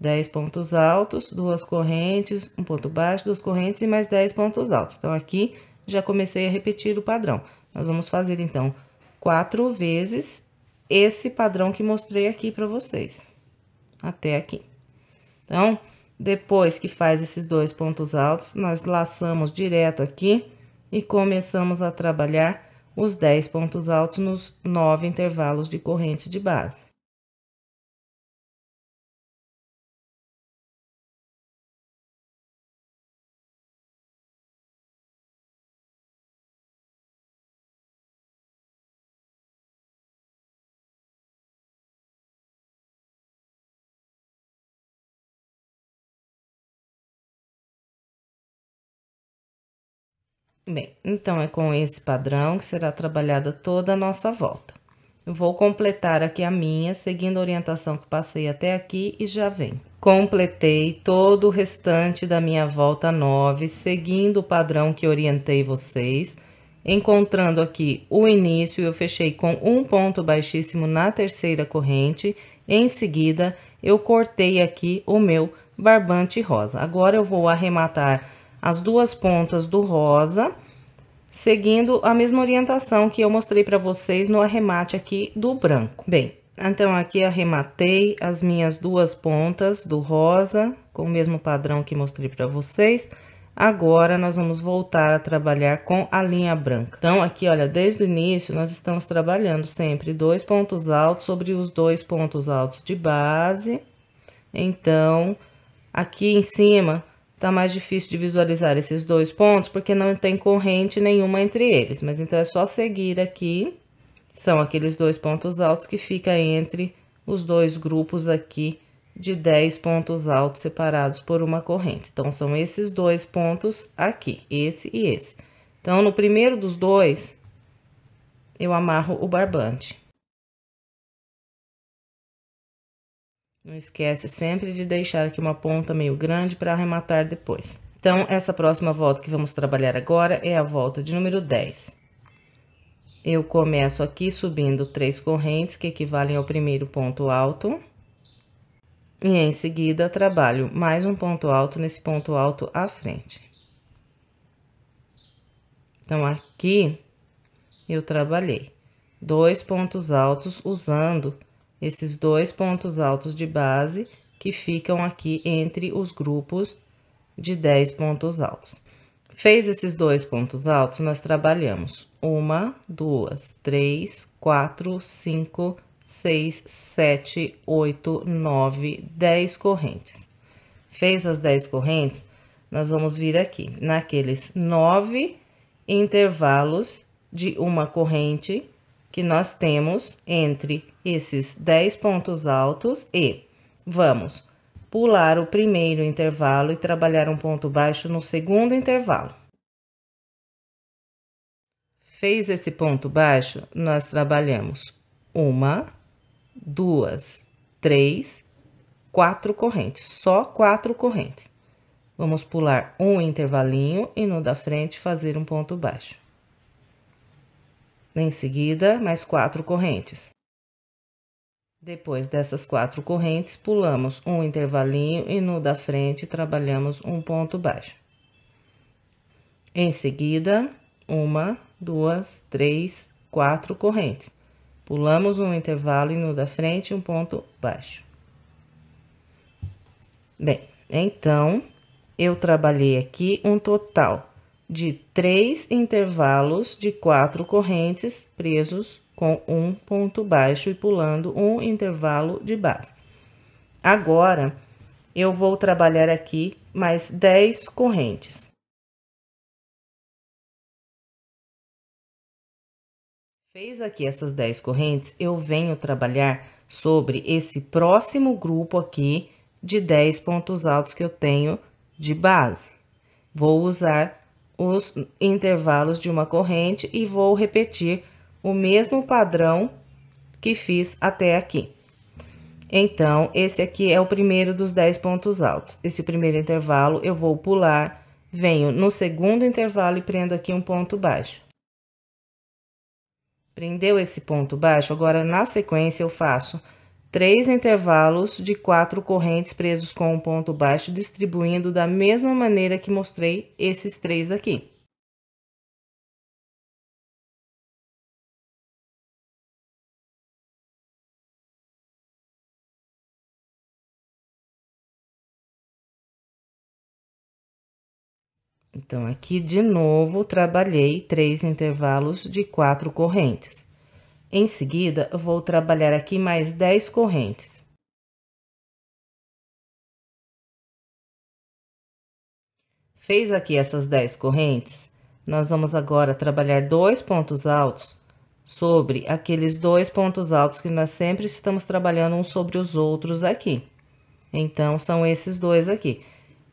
10 pontos altos, 2 correntes, um ponto baixo, 2 correntes e mais 10 pontos altos. Então, aqui já comecei a repetir o padrão. Nós vamos fazer, então, 4 vezes esse padrão que mostrei aqui para vocês. Até aqui. Então, depois que faz esses 2 pontos altos, nós laçamos direto aqui e começamos a trabalhar os 10 pontos altos nos 9 intervalos de corrente de base. Bem, então, é com esse padrão que será trabalhada toda a nossa volta. Eu vou completar aqui a minha, seguindo a orientação que passei até aqui e já vem. Completei todo o restante da minha volta 9, seguindo o padrão que orientei vocês. Encontrando aqui o início, eu fechei com um ponto baixíssimo na terceira corrente. Em seguida, eu cortei aqui o meu barbante rosa. Agora, eu vou arrematar as 2 pontas do rosa, seguindo a mesma orientação que eu mostrei para vocês no arremate aqui do branco. Bem, então aqui arrematei as minhas 2 pontas do rosa, com o mesmo padrão que mostrei para vocês. Agora, nós vamos voltar a trabalhar com a linha branca. Então, aqui, olha, desde o início, nós estamos trabalhando sempre 2 pontos altos sobre os 2 pontos altos de base. Então, aqui em cima tá mais difícil de visualizar esses 2 pontos, porque não tem corrente nenhuma entre eles. Mas, então, é só seguir aqui. São aqueles 2 pontos altos que fica entre os 2 grupos aqui de 10 pontos altos separados por uma corrente. Então, são esses 2 pontos aqui, esse e esse. Então, no primeiro dos 2, eu amarro o barbante. Não esquece sempre de deixar aqui uma ponta meio grande para arrematar depois. Então, essa próxima volta que vamos trabalhar agora é a volta de número 10. Eu começo aqui subindo 3 correntes, que equivalem ao primeiro ponto alto. E em seguida, trabalho mais um ponto alto nesse ponto alto à frente. Então, aqui, eu trabalhei 2 pontos altos usando esses 2 pontos altos de base que ficam aqui entre os grupos de 10 pontos altos. Fez esses 2 pontos altos, nós trabalhamos 1, 2, 3, 4, 5, 6, 7, 8, 9, 10 correntes. Fez as 10 correntes, nós vamos vir aqui naqueles 9 intervalos de uma corrente que nós temos entre esses 10 pontos altos e vamos pular o primeiro intervalo e trabalhar um ponto baixo no segundo intervalo. Fez esse ponto baixo, nós trabalhamos 1, 2, 3, 4 correntes, só 4 correntes. Vamos pular um intervalinho e no da frente fazer um ponto baixo. Em seguida, mais 4 correntes. Depois dessas 4 correntes, pulamos um intervalinho e no da frente trabalhamos um ponto baixo. Em seguida, 1, 2, 3, 4 correntes. Pulamos um intervalo e no da frente um ponto baixo. Bem, então, eu trabalhei aqui um total de 3 intervalos de 4 correntes presos com um ponto baixo e pulando um intervalo de base. Agora, eu vou trabalhar aqui mais 10 correntes. Fez aqui essas 10 correntes, eu venho trabalhar sobre esse próximo grupo aqui de 10 pontos altos que eu tenho de base. Vou usar os intervalos de uma corrente e vou repetir o mesmo padrão que fiz até aqui. Então, esse aqui é o primeiro dos 10 pontos altos. Esse primeiro intervalo eu vou pular, venho no segundo intervalo e prendo aqui um ponto baixo. Prendeu esse ponto baixo, agora na sequência eu faço 3 intervalos de 4 correntes presos com um ponto baixo, distribuindo da mesma maneira que mostrei esses 3 aqui. Então, aqui de novo, trabalhei 3 intervalos de 4 correntes. Em seguida, eu vou trabalhar aqui mais 10 correntes. Fez aqui essas 10 correntes, nós vamos agora trabalhar 2 pontos altos sobre aqueles 2 pontos altos que nós sempre estamos trabalhando uns sobre os outros aqui. Então, são esses 2 aqui.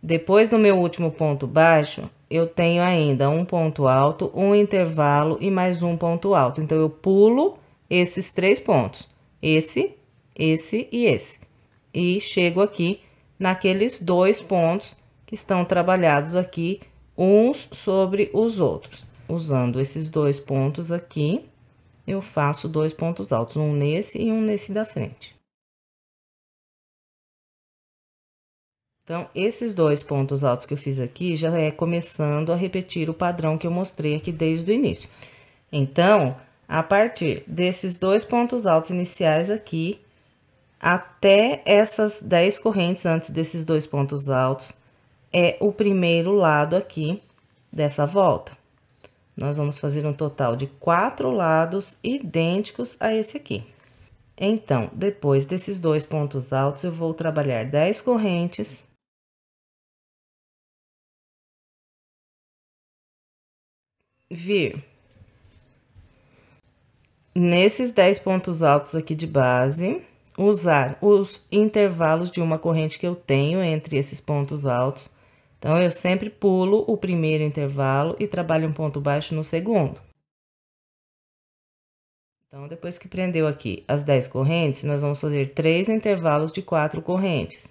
Depois do meu último ponto baixo, eu tenho ainda um ponto alto, um intervalo e mais um ponto alto. Então, eu pulo esses 3 pontos, esse e esse. E chego aqui naqueles 2 pontos que estão trabalhados aqui, uns sobre os outros. Usando esses 2 pontos aqui, eu faço 2 pontos altos, um nesse e um nesse da frente. Então, esses 2 pontos altos que eu fiz aqui, já é começando a repetir o padrão que eu mostrei aqui desde o início. Então, a partir desses 2 pontos altos iniciais aqui, até essas 10 correntes antes desses 2 pontos altos, é o primeiro lado aqui dessa volta. Nós vamos fazer um total de 4 lados idênticos a esse aqui. Então, depois desses 2 pontos altos, eu vou trabalhar 10 correntes. Vir nesses 10 pontos altos aqui de base, usar os intervalos de uma corrente que eu tenho entre esses pontos altos. Então, eu sempre pulo o primeiro intervalo e trabalho um ponto baixo no segundo. Então, depois que prendeu aqui as 10 correntes, nós vamos fazer 3 intervalos de 4 correntes.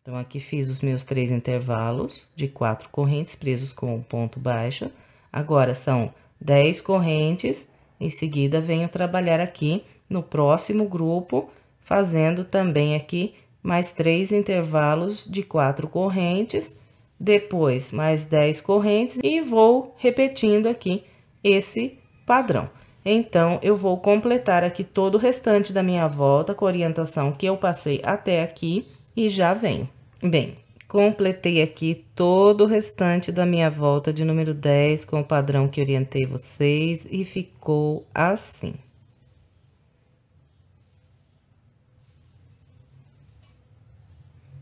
Então, aqui fiz os meus 3 intervalos de 4 correntes presos com um ponto baixo. Agora, são 10 correntes, em seguida, venho trabalhar aqui no próximo grupo, fazendo também aqui mais 3 intervalos de 4 correntes, depois mais 10 correntes e vou repetindo aqui esse padrão. Então, eu vou completar aqui todo o restante da minha volta com a orientação que eu passei até aqui e já venho. Bem, completei aqui todo o restante da minha volta de número 10 com o padrão que orientei vocês e ficou assim.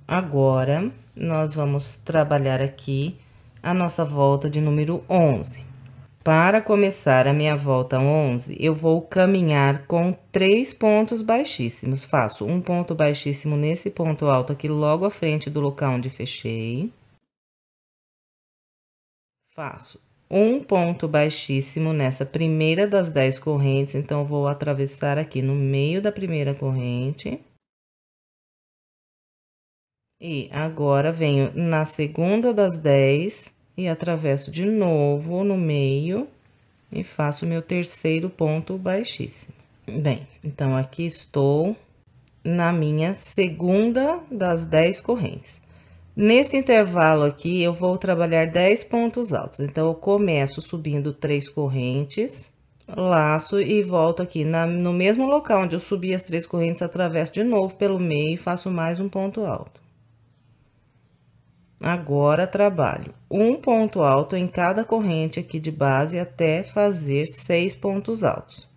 Agora, nós vamos trabalhar aqui a nossa volta de número 11. Para começar a minha volta 11, eu vou caminhar com 3 pontos baixíssimos. Faço um ponto baixíssimo nesse ponto alto aqui logo à frente do local onde fechei. Faço um ponto baixíssimo nessa primeira das 10 correntes, então, eu vou atravessar aqui no meio da primeira corrente. E agora, venho na segunda das 10 e atravesso de novo no meio e faço meu terceiro ponto baixíssimo. Bem, então, aqui estou na minha segunda das 10 correntes. Nesse intervalo aqui, eu vou trabalhar 10 pontos altos. Então, eu começo subindo 3 correntes, laço e volto aqui no mesmo local onde eu subi as 3 correntes, atravesso de novo pelo meio e faço mais um ponto alto. Agora, trabalho um ponto alto em cada corrente aqui de base até fazer 6 pontos altos.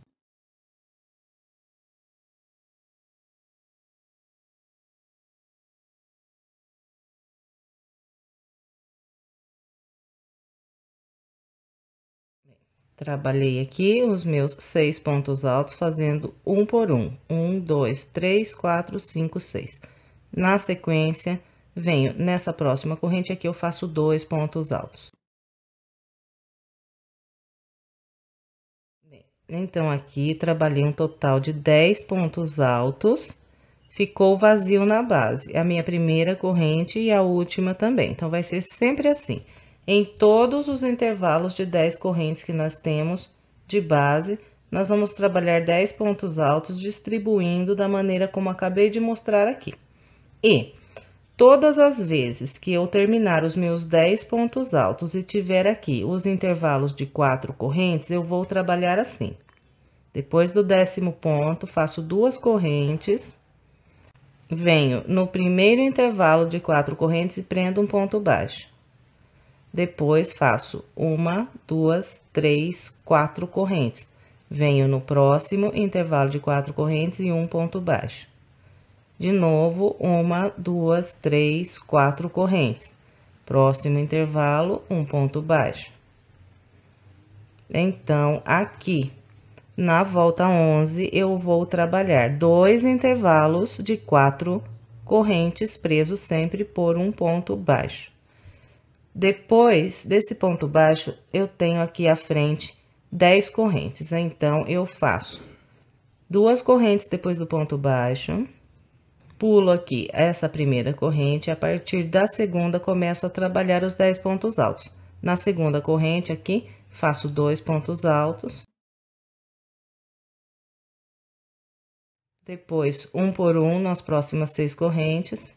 Trabalhei aqui os meus 6 pontos altos, fazendo um por um. 1, 2, 3, 4, 5, 6. Na sequência, venho nessa próxima corrente aqui, eu faço 2 pontos altos. Então, aqui, trabalhei um total de 10 pontos altos, ficou vazio na base, a minha primeira corrente e a última também. Então, vai ser sempre assim, em todos os intervalos de 10 correntes que nós temos de base, nós vamos trabalhar 10 pontos altos, distribuindo da maneira como acabei de mostrar aqui. E todas as vezes que eu terminar os meus 10 pontos altos e tiver aqui os intervalos de 4 correntes, eu vou trabalhar assim. Depois do 10º ponto, faço 2 correntes, venho no primeiro intervalo de 4 correntes e prendo um ponto baixo. Depois, faço 1, 2, 3, 4 correntes. Venho no próximo intervalo de 4 correntes e um ponto baixo. De novo, 1, 2, 3, 4 correntes. Próximo intervalo, um ponto baixo. Então, aqui, na volta 11, eu vou trabalhar 2 intervalos de 4 correntes, presos sempre por um ponto baixo. Depois desse ponto baixo, eu tenho aqui à frente 10 correntes. Então, eu faço 2 correntes depois do ponto baixo, pulo aqui essa primeira corrente, e a partir da segunda, começo a trabalhar os 10 pontos altos. Na segunda corrente aqui, faço 2 pontos altos. Depois, um por um nas próximas 6 correntes.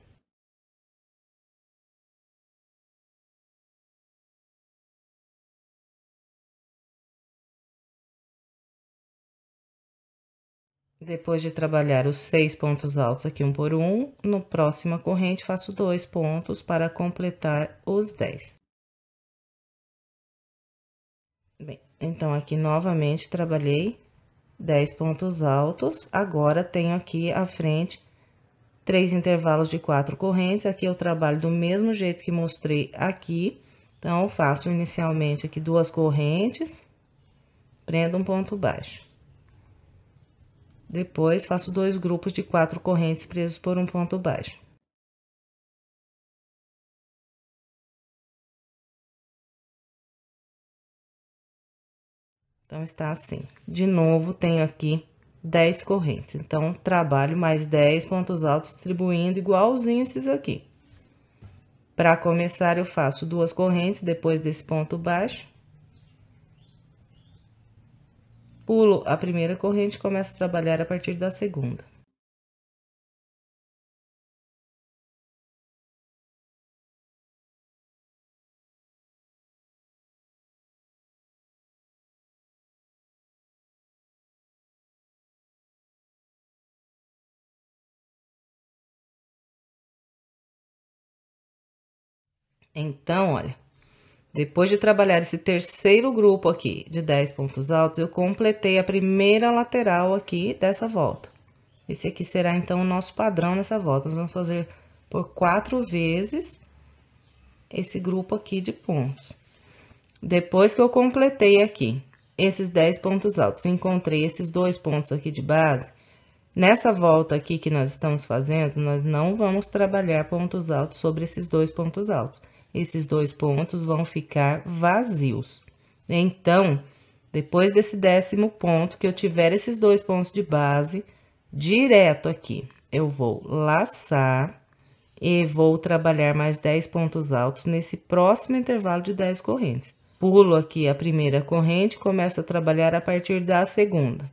Depois de trabalhar os 6 pontos altos aqui, um por um, no próxima corrente, faço 2 pontos para completar os 10. Bem, então, aqui novamente trabalhei 10 pontos altos. Agora, tenho aqui à frente 3 intervalos de 4 correntes. Aqui eu trabalho do mesmo jeito que mostrei aqui. Então, eu faço inicialmente aqui 2 correntes, prendo um ponto baixo. Depois, faço 2 grupos de 4 correntes presos por um ponto baixo. Então, está assim. De novo, tenho aqui 10 correntes. Então, trabalho mais 10 pontos altos, distribuindo igualzinho esses aqui. Para começar, eu faço 2 correntes depois desse ponto baixo. Pulo a primeira corrente e começo a trabalhar a partir da segunda. Então, olha, depois de trabalhar esse terceiro grupo aqui de 10 pontos altos, eu completei a primeira lateral aqui dessa volta. Esse aqui será, então, o nosso padrão nessa volta. Nós vamos fazer por 4 vezes esse grupo aqui de pontos. Depois que eu completei aqui esses 10 pontos altos, encontrei esses 2 pontos aqui de base, nessa volta aqui que nós estamos fazendo, nós não vamos trabalhar pontos altos sobre esses 2 pontos altos. Esses 2 pontos vão ficar vazios. Então, depois desse 10º ponto, que eu tiver esses 2 pontos de base, direto aqui, eu vou laçar e vou trabalhar mais 10 pontos altos nesse próximo intervalo de 10 correntes. Pulo aqui a primeira corrente, começo a trabalhar a partir da segunda.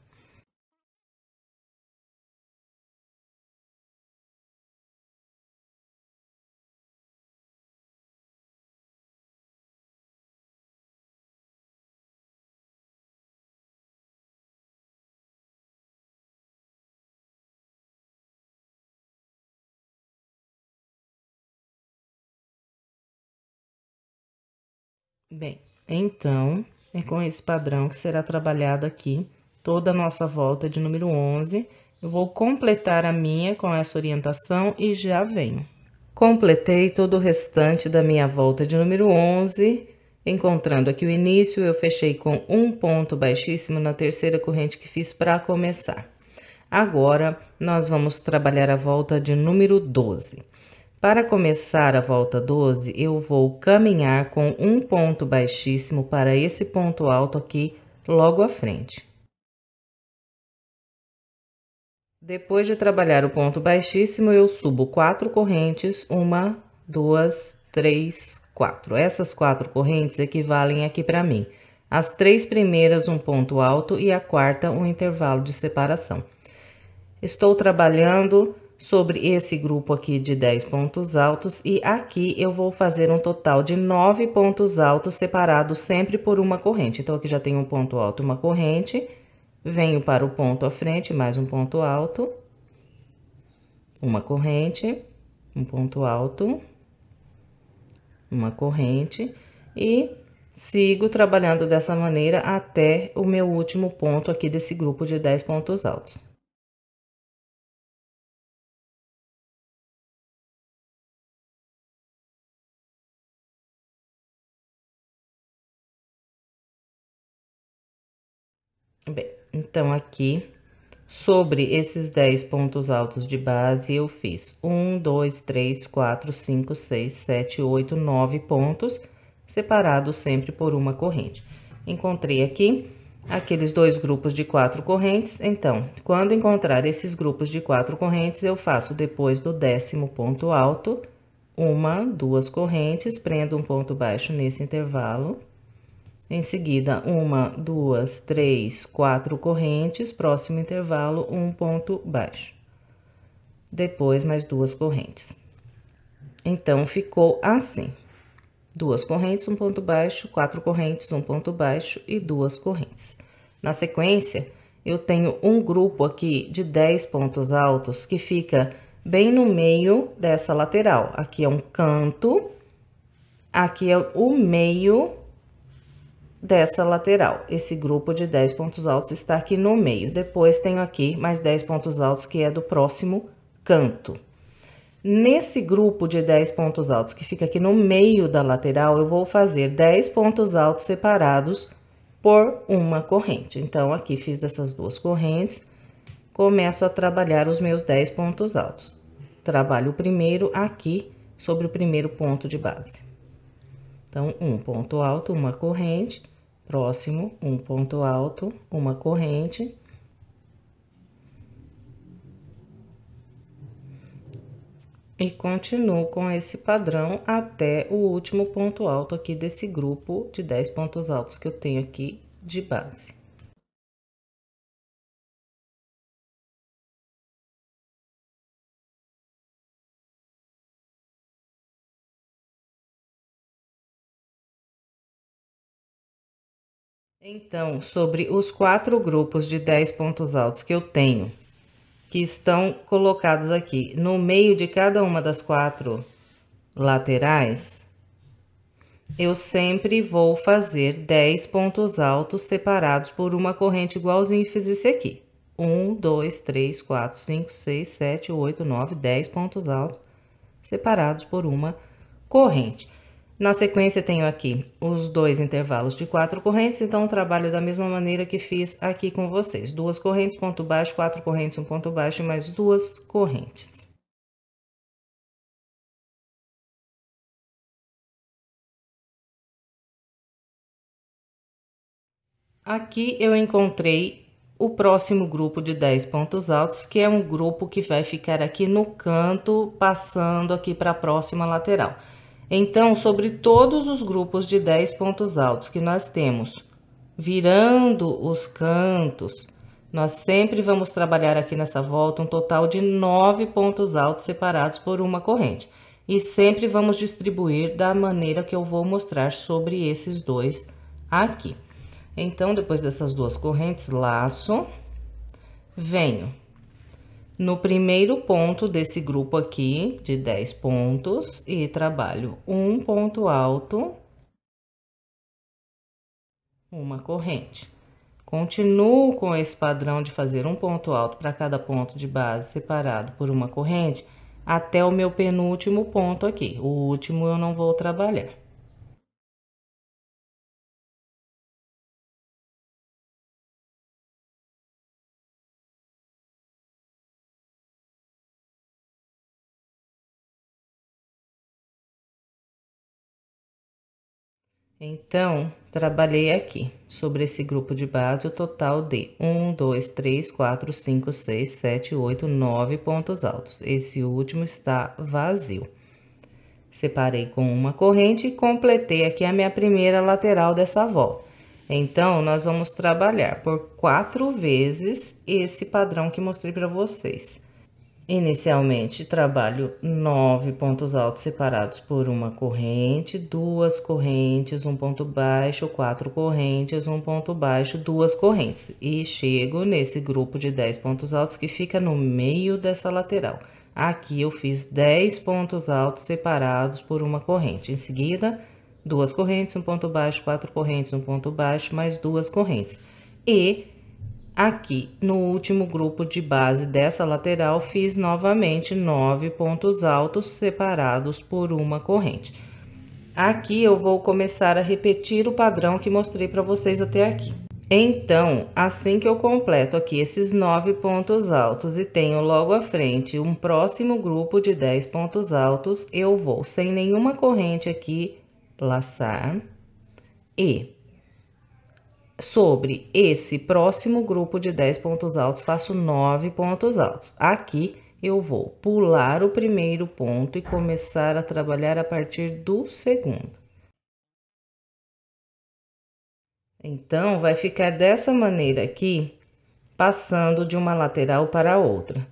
Bem, então, é com esse padrão que será trabalhado aqui toda a nossa volta de número 11. Eu vou completar a minha com essa orientação e já venho. Completei todo o restante da minha volta de número 11, encontrando aqui o início, eu fechei com um ponto baixíssimo na terceira corrente que fiz para começar. Agora, nós vamos trabalhar a volta de número 12. Para começar a volta 12, eu vou caminhar com um ponto baixíssimo para esse ponto alto aqui logo à frente. Depois de trabalhar o ponto baixíssimo, eu subo 4 correntes, 1, 2, 3, 4. Essas 4 correntes equivalem aqui para mim. As 3 primeiras, um ponto alto, e a quarta, um intervalo de separação. Estou trabalhando sobre esse grupo aqui de 10 pontos altos, e aqui eu vou fazer um total de 9 pontos altos separados sempre por uma corrente. Então, aqui já tem um ponto alto e uma corrente. Venho para o ponto à frente, mais um ponto alto, uma corrente, um ponto alto, uma corrente, e sigo trabalhando dessa maneira até o meu último ponto aqui desse grupo de 10 pontos altos. Bem, então aqui, sobre esses 10 pontos altos de base, eu fiz 1, 2, 3, 4, 5, 6, 7, 8, 9 pontos, separados sempre por uma corrente. Encontrei aqui aqueles dois grupos de 4 correntes, então, quando encontrar esses grupos de 4 correntes, eu faço depois do 10º ponto alto, 1, 2 correntes, prendo um ponto baixo nesse intervalo. Em seguida, 1, 2, 3, 4 correntes, próximo intervalo, um ponto baixo. Depois, mais 2 correntes. Então, ficou assim: 2 correntes, um ponto baixo, 4 correntes, um ponto baixo e 2 correntes. Na sequência, eu tenho um grupo aqui de 10 pontos altos que fica bem no meio dessa lateral. Aqui é um canto, aqui é o meio dessa lateral. Esse grupo de 10 pontos altos está aqui no meio. Depois tenho aqui mais 10 pontos altos que é do próximo canto. Nesse grupo de 10 pontos altos que fica aqui no meio da lateral, eu vou fazer 10 pontos altos separados por uma corrente. Então, aqui fiz essas duas correntes, começo a trabalhar os meus 10 pontos altos. Trabalho o primeiro aqui sobre o primeiro ponto de base. Então, um ponto alto, uma corrente. Próximo, um ponto alto, uma corrente. E continuo com esse padrão até o último ponto alto aqui desse grupo de 10 pontos altos que eu tenho aqui de base. Então, sobre os 4 grupos de 10 pontos altos que eu tenho, que estão colocados aqui no meio de cada uma das 4 laterais, eu sempre vou fazer 10 pontos altos separados por uma corrente igualzinho fiz esse aqui. 1, 2, 3, 4, 5, 6, 7, 8, 9, 10 pontos altos separados por uma corrente. Na sequência, tenho aqui os dois intervalos de 4 correntes, então trabalho da mesma maneira que fiz aqui com vocês. 2 correntes, ponto baixo, 4 correntes, um ponto baixo e mais 2 correntes. Aqui eu encontrei o próximo grupo de 10 pontos altos, que é um grupo que vai ficar aqui no canto, passando aqui para a próxima lateral. Então, sobre todos os grupos de 10 pontos altos que nós temos, virando os cantos, nós sempre vamos trabalhar aqui nessa volta um total de 9 pontos altos separados por uma corrente. E sempre vamos distribuir da maneira que eu vou mostrar sobre esses dois aqui. Então, depois dessas duas correntes, laço, venho no primeiro ponto desse grupo aqui, de 10 pontos, e trabalho um ponto alto, uma corrente. Continuo com esse padrão de fazer um ponto alto para cada ponto de base separado por uma corrente até o meu penúltimo ponto aqui. O último eu não vou trabalhar. Então, trabalhei aqui, sobre esse grupo de base, o total de 1, 2, 3, 4, 5, 6, 7, 8, 9 pontos altos. Esse último está vazio. Separei com uma corrente e completei aqui a minha primeira lateral dessa volta. Então, nós vamos trabalhar por 4 vezes esse padrão que mostrei para vocês. Inicialmente, trabalho 9 pontos altos separados por uma corrente, 2 correntes, um ponto baixo, 4 correntes, um ponto baixo, 2 correntes. E chego nesse grupo de 10 pontos altos que fica no meio dessa lateral. Aqui eu fiz 10 pontos altos separados por uma corrente. Em seguida, 2 correntes, um ponto baixo, 4 correntes, um ponto baixo, mais 2 correntes. E aqui, no último grupo de base dessa lateral, fiz novamente 9 pontos altos separados por uma corrente. Aqui eu vou começar a repetir o padrão que mostrei para vocês até aqui. Então, assim que eu completo aqui esses 9 pontos altos e tenho logo à frente um próximo grupo de 10 pontos altos, eu vou, sem nenhuma corrente aqui, laçar e sobre esse próximo grupo de 10 pontos altos, faço 9 pontos altos. Aqui, eu vou pular o primeiro ponto e começar a trabalhar a partir do segundo. Então, vai ficar dessa maneira aqui, passando de uma lateral para a outra.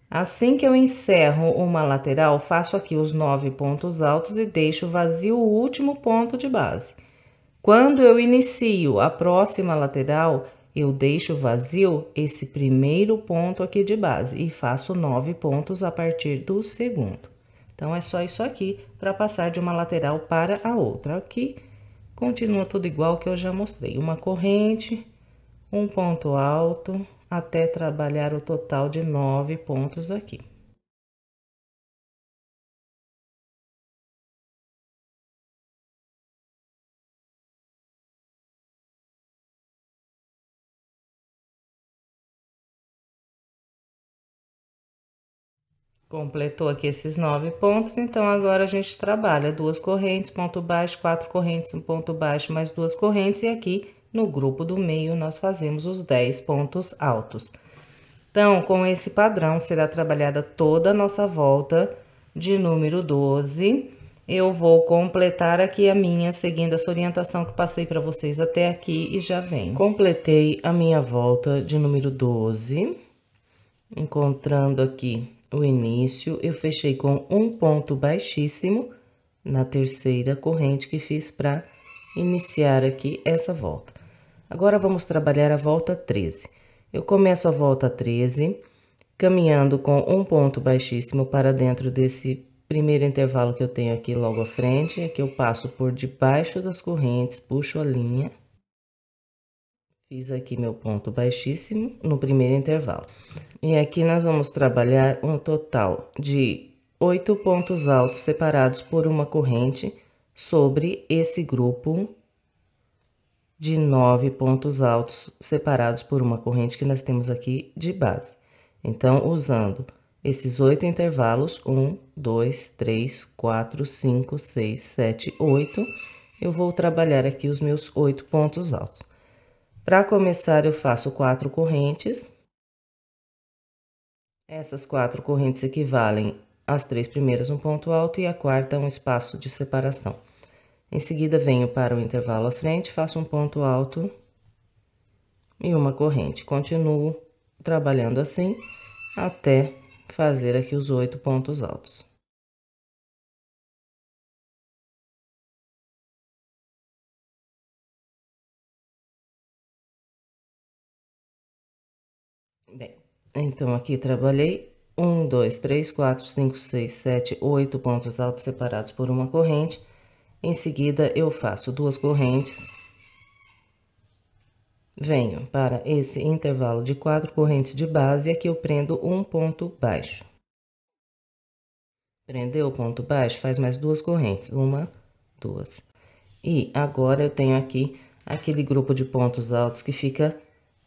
Assim que eu encerro uma lateral, faço aqui os 9 pontos altos e deixo vazio o último ponto de base. Quando eu inicio a próxima lateral, eu deixo vazio esse primeiro ponto aqui de base e faço 9 pontos a partir do segundo. Então, é só isso aqui para passar de uma lateral para a outra. Aqui, continua tudo igual que eu já mostrei. Uma corrente, um ponto alto, até trabalhar o total de 9 pontos aqui. Completou aqui esses 9 pontos, então agora a gente trabalha 2 correntes, ponto baixo, 4 correntes, um ponto baixo, mais 2 correntes, e aqui no grupo do meio nós fazemos os 10 pontos altos. Então, com esse padrão, será trabalhada toda a nossa volta de número 12. Eu vou completar aqui a minha, seguindo essa orientação que passei para vocês até aqui e já venho. Completei a minha volta de número 12, encontrando aqui o início, eu fechei com um ponto baixíssimo na terceira corrente que fiz para iniciar aqui essa volta. Agora, vamos trabalhar a volta 13. Eu começo a volta 13, caminhando com um ponto baixíssimo para dentro desse primeiro intervalo que eu tenho aqui logo à frente. Aqui eu passo por debaixo das correntes, puxo a linha. Fiz aqui meu ponto baixíssimo no primeiro intervalo. E aqui nós vamos trabalhar um total de 8 pontos altos separados por uma corrente sobre esse grupo de 9 pontos altos separados por uma corrente que nós temos aqui de base. Então, usando esses 8 intervalos, 1, 2, 3, 4, 5, 6, 7, 8, eu vou trabalhar aqui os meus 8 pontos altos. Para começar, eu faço 4 correntes. Essas 4 correntes equivalem às 3 primeiras um ponto alto e a quarta um espaço de separação. Em seguida, venho para o intervalo à frente, faço um ponto alto e uma corrente. Continuo trabalhando assim até fazer aqui os 8 pontos altos. Bem, então aqui trabalhei 1, 2, 3, 4, 5, 6, 7, 8 pontos altos separados por uma corrente. Em seguida, eu faço 2 correntes Venho para esse intervalo de 4 correntes de base e aqui eu prendo um ponto baixo. Prendeu o ponto baixo, faz mais 2 correntes, 1, 2. E agora eu tenho aqui aquele grupo de pontos altos que fica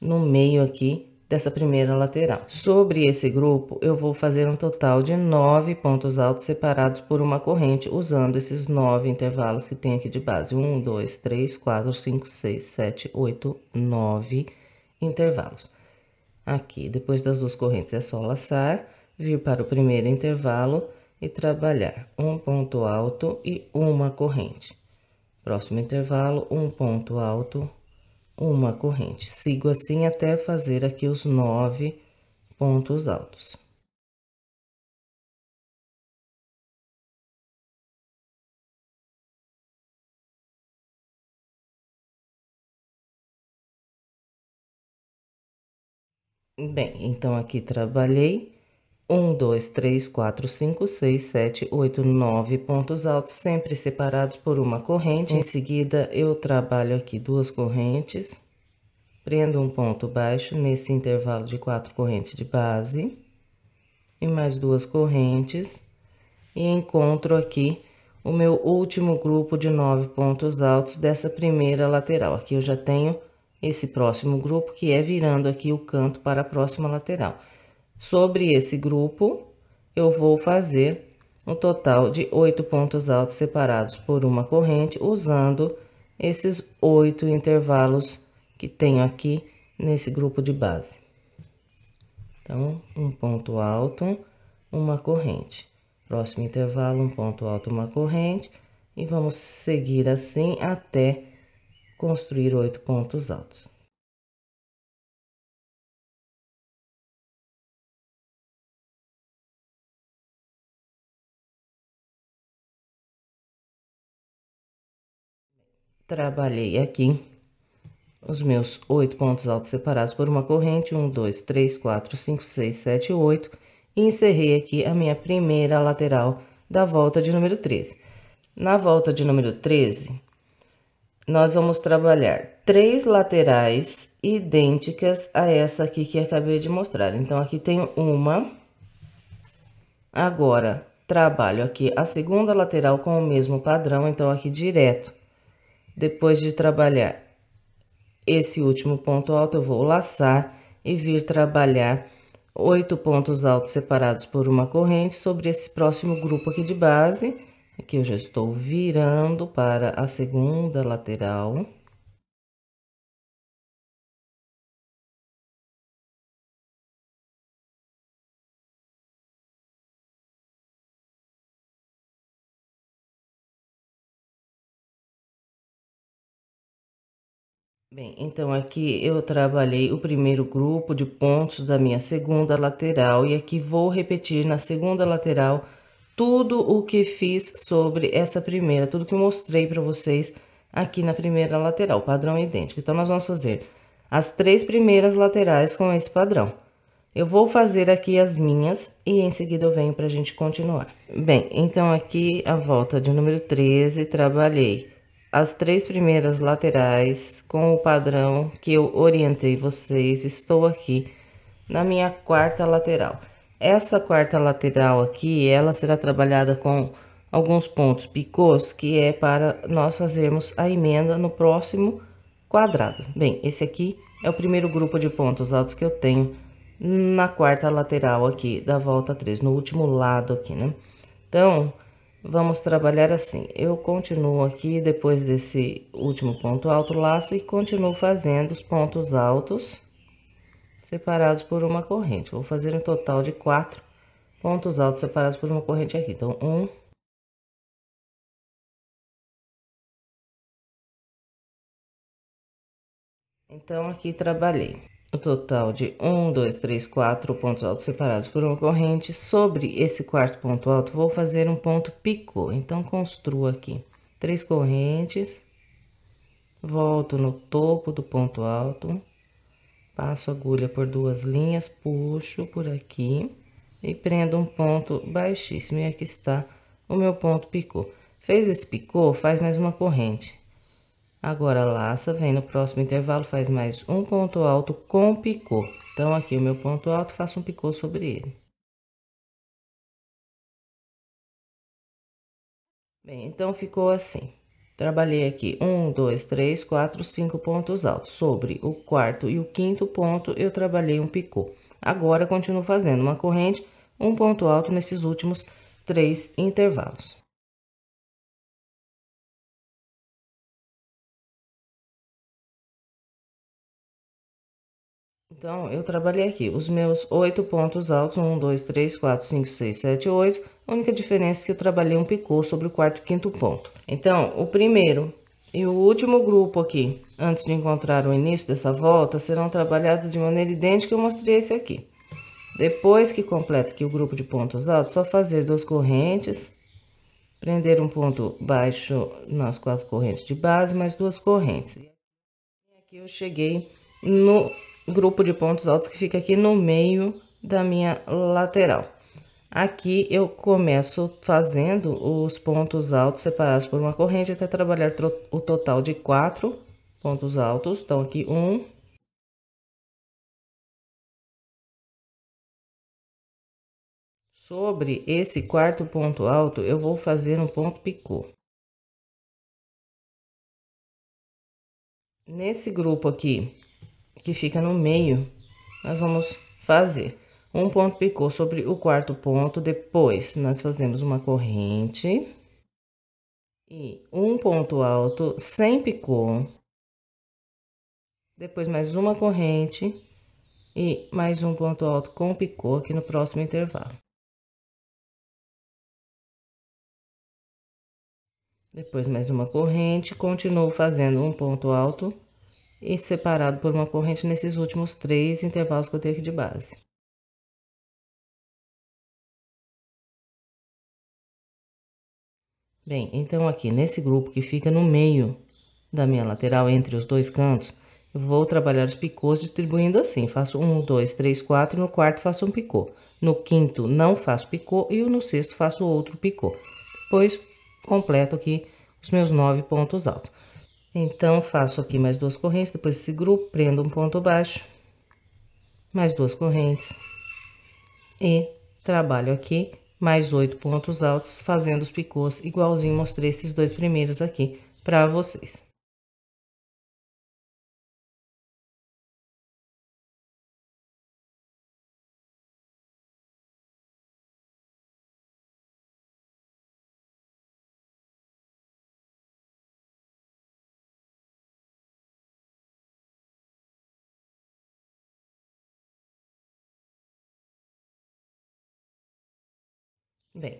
no meio aqui dessa primeira lateral. Sobre esse grupo, eu vou fazer um total de 9 pontos altos separados por uma corrente, usando esses 9 intervalos que tem aqui de base. 1, 2, 3, 4, 5, 6, 7, 8, 9 intervalos. Aqui, depois das 2 correntes, é só laçar, vir para o primeiro intervalo e trabalhar um ponto alto e uma corrente. Próximo intervalo, um ponto alto, uma corrente. Sigo assim até fazer aqui os 9 pontos altos. Bem, então aqui trabalhei 1, 2, 3, 4, 5, 6, 7, 8, 9 pontos altos, sempre separados por uma corrente. Em seguida, eu trabalho aqui 2 correntes. Prendo um ponto baixo nesse intervalo de 4 correntes de base e mais 2 correntes e encontro aqui o meu último grupo de 9 pontos altos dessa primeira lateral. Aqui eu já tenho esse próximo grupo que é virando aqui o canto para a próxima lateral. Sobre esse grupo, eu vou fazer um total de 8 pontos altos separados por uma corrente, usando esses 8 intervalos que tenho aqui nesse grupo de base. Então, um ponto alto, uma corrente. Próximo intervalo, um ponto alto, uma corrente. E vamos seguir assim até construir 8 pontos altos. Trabalhei aqui os meus 8 pontos altos separados por uma corrente, 1, 2, 3, 4, 5, 6, 7, 8, e encerrei aqui a minha primeira lateral da volta de número 13. Na volta de número 13, nós vamos trabalhar 3 laterais idênticas a essa aqui que acabei de mostrar. Então, aqui tenho uma. Agora, trabalho aqui a segunda lateral com o mesmo padrão, então, aqui direto. Depois de trabalhar esse último ponto alto, eu vou laçar e vir trabalhar 8 pontos altos separados por uma corrente sobre esse próximo grupo aqui de base. Aqui eu já estou virando para a segunda lateral. Bem, então aqui eu trabalhei o primeiro grupo de pontos da minha segunda lateral e aqui vou repetir na segunda lateral tudo o que fiz sobre essa primeira, tudo que eu mostrei para vocês aqui na primeira lateral, padrão idêntico. Então, nós vamos fazer as 3 primeiras laterais com esse padrão. Eu vou fazer aqui as minhas e em seguida eu venho pra gente continuar. Bem, então aqui a volta de número 13, trabalhei as 3 primeiras laterais com o padrão que eu orientei vocês. Estou aqui na minha quarta lateral. Essa quarta lateral aqui, ela será trabalhada com alguns pontos picôs, que é para nós fazermos a emenda no próximo quadrado. Bem, esse aqui é o primeiro grupo de pontos altos que eu tenho na quarta lateral aqui da volta 3, no último lado aqui, né? Então, vamos trabalhar assim. Eu continuo aqui depois desse último ponto alto, laço e continuo fazendo os pontos altos separados por uma corrente. Vou fazer um total de 4 pontos altos separados por uma corrente aqui. Então, 1, então aqui trabalhei o total de 1, 2, 3, 4 pontos altos separados por uma corrente. Sobre esse quarto ponto alto, vou fazer um ponto picô. Então, construo aqui 3 correntes, volto no topo do ponto alto, passo a agulha por 2 linhas, puxo por aqui e prendo um ponto baixíssimo. E aqui está o meu ponto picô. Fez esse picô, faz mais uma corrente. Agora, laça, vem no próximo intervalo, faz mais um ponto alto com picô. Então, aqui o meu ponto alto, faço um picô sobre ele. Bem, então ficou assim. Trabalhei aqui 1, 2, 3, 4, 5 pontos altos. Sobre o quarto e o quinto ponto, eu trabalhei um picô. Agora, continuo fazendo uma corrente, um ponto alto nesses últimos 3 intervalos. Então, eu trabalhei aqui os meus 8 pontos altos, 1, 2, 3, 4, 5, 6, 7, 8. A única diferença é que eu trabalhei um picô sobre o quarto e quinto ponto. Então, o primeiro e o último grupo aqui, antes de encontrar o início dessa volta, serão trabalhados de maneira idêntica, eu mostrei esse aqui. Depois que completa aqui o grupo de pontos altos, só fazer 2 correntes, prender um ponto baixo nas 4 correntes de base, mais 2 correntes. Aqui eu cheguei no grupo de pontos altos que fica aqui no meio da minha lateral. Aqui eu começo fazendo os pontos altos separados por uma corrente até trabalhar o total de 4 pontos altos. Então, aqui 1. Sobre esse quarto ponto alto, eu vou fazer um ponto picô. Nesse grupo aqui, que fica no meio, nós vamos fazer um ponto picô sobre o quarto ponto. Depois, nós fazemos uma corrente e um ponto alto sem picô. Depois, mais uma corrente e mais um ponto alto com picô aqui no próximo intervalo. Depois, mais uma corrente, continuo fazendo um ponto alto e separado por uma corrente nesses últimos 3 intervalos que eu tenho aqui de base. Bem, então aqui nesse grupo que fica no meio da minha lateral, entre os 2 cantos, eu vou trabalhar os picôs distribuindo assim. Faço 1, 2, 3, 4, no quarto faço um picô. No quinto não faço picô e no sexto faço outro picô. Depois, completo aqui os meus 9 pontos altos. Então, faço aqui mais 2 correntes, depois desse grupo, prendo um ponto baixo, mais 2 correntes e trabalho aqui mais 8 pontos altos, fazendo os picôs igualzinho mostrei esses 2 primeiros aqui para vocês. Bem,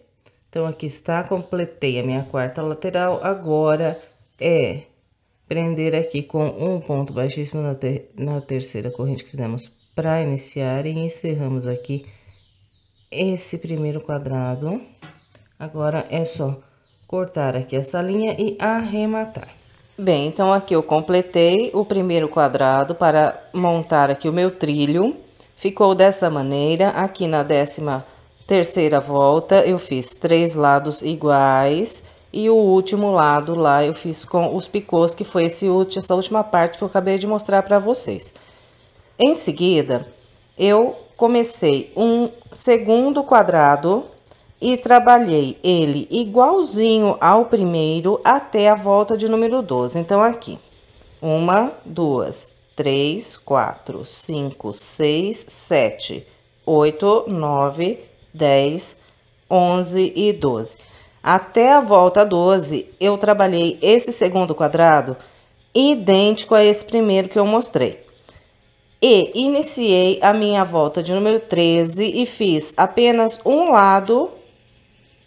então aqui está, completei a minha quarta lateral. Agora é prender aqui com um ponto baixíssimo na terceira corrente que fizemos para iniciar e encerramos aqui esse primeiro quadrado. Agora é só cortar aqui essa linha e arrematar. Bem, então aqui eu completei o primeiro quadrado para montar aqui o meu trilho. Ficou dessa maneira. Aqui na 13ª volta eu fiz 3 lados iguais e o último lado lá eu fiz com os picôs, que foi essa última parte que eu acabei de mostrar para vocês. Em seguida, eu comecei um segundo quadrado e trabalhei ele igualzinho ao primeiro até a volta de número 12. Então, aqui, 1, 2, 3, 4, 5, 6, 7, 8, 9, 10, 11 e 12. Até a volta 12, eu trabalhei esse segundo quadrado idêntico a esse primeiro que eu mostrei. E iniciei a minha volta de número 13 e fiz apenas um lado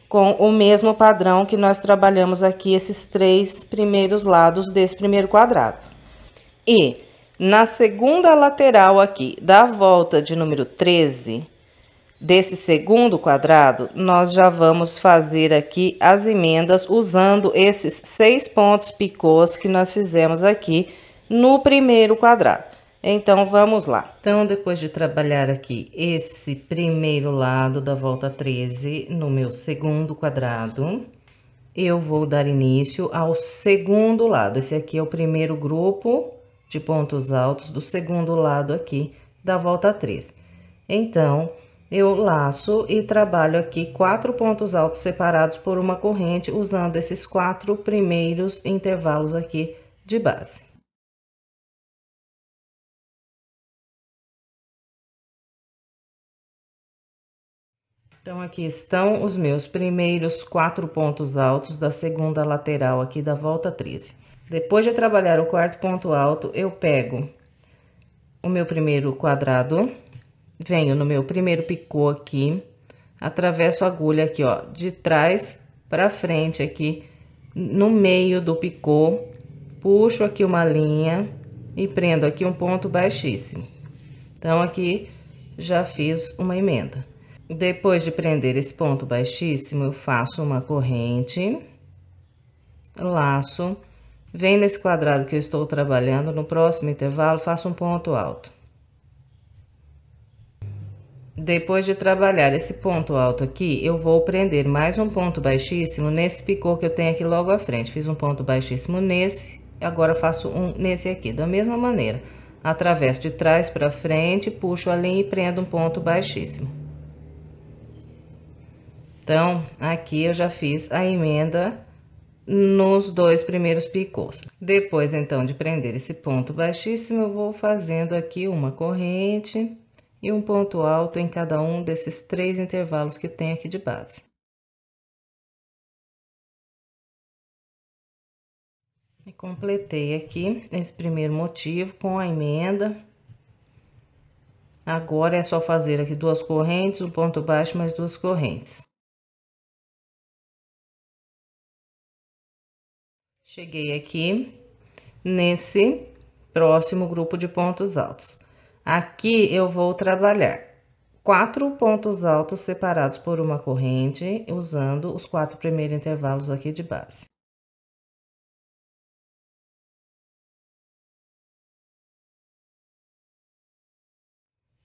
com o mesmo padrão que nós trabalhamos aqui, esses 3 primeiros lados desse primeiro quadrado. E na segunda lateral aqui da volta de número 13, desse segundo quadrado, nós já vamos fazer aqui as emendas usando esses 6 pontos picôs que nós fizemos aqui no primeiro quadrado. Então, vamos lá. Então, depois de trabalhar aqui esse primeiro lado da volta 13 no meu segundo quadrado, eu vou dar início ao segundo lado. Esse aqui é o primeiro grupo de pontos altos do segundo lado aqui da volta 13. Então, eu laço e trabalho aqui 4 pontos altos separados por uma corrente, usando esses 4 primeiros intervalos aqui de base. Então, aqui estão os meus primeiros 4 pontos altos da segunda lateral aqui da volta 13. Depois de trabalhar o quarto ponto alto, eu pego o meu primeiro quadrado, venho no meu primeiro picô aqui, atravesso a agulha aqui, ó, de trás para frente aqui, no meio do picô, puxo aqui uma linha e prendo aqui um ponto baixíssimo. Então, aqui já fiz uma emenda. Depois de prender esse ponto baixíssimo, eu faço uma corrente, laço, venho nesse quadrado que eu estou trabalhando, no próximo intervalo, faço um ponto alto. Depois de trabalhar esse ponto alto aqui, eu vou prender mais um ponto baixíssimo nesse picô que eu tenho aqui logo à frente. Fiz um ponto baixíssimo nesse, agora faço um nesse aqui, da mesma maneira. Atravesso de trás para frente, puxo a linha e prendo um ponto baixíssimo. Então, aqui eu já fiz a emenda nos 2 primeiros picôs. Depois, então, de prender esse ponto baixíssimo, eu vou fazendo aqui uma corrente e um ponto alto em cada um desses 3 intervalos que tem aqui de base. E completei aqui esse primeiro motivo com a emenda. Agora é só fazer aqui 2 correntes, um ponto baixo, mais 2 correntes. Cheguei aqui nesse próximo grupo de pontos altos. Aqui eu vou trabalhar 4 pontos altos separados por uma corrente, usando os 4 primeiros intervalos aqui de base.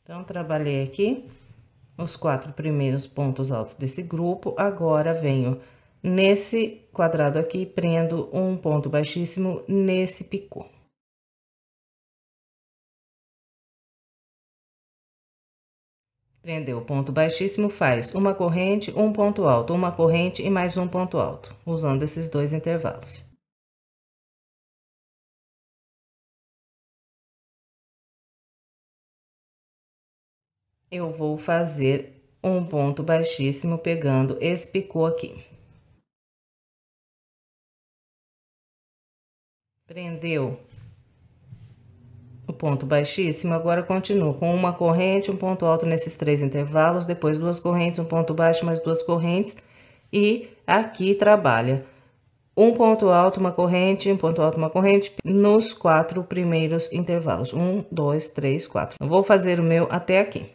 Então, trabalhei aqui os 4 primeiros pontos altos desse grupo, agora venho nesse quadrado aqui, prendo um ponto baixíssimo nesse picô. Prendeu o ponto baixíssimo, faz uma corrente, um ponto alto, uma corrente e mais um ponto alto, usando esses 2 intervalos. Eu vou fazer um ponto baixíssimo pegando esse picô aqui. Prendeu o ponto baixíssimo, agora continuo com uma corrente, um ponto alto nesses 3 intervalos, depois 2 correntes, um ponto baixo, mais 2 correntes, e aqui trabalha um ponto alto, uma corrente, um ponto alto, uma corrente, nos 4 primeiros intervalos, 1, 2, 3, 4. Eu vou fazer o meu até aqui.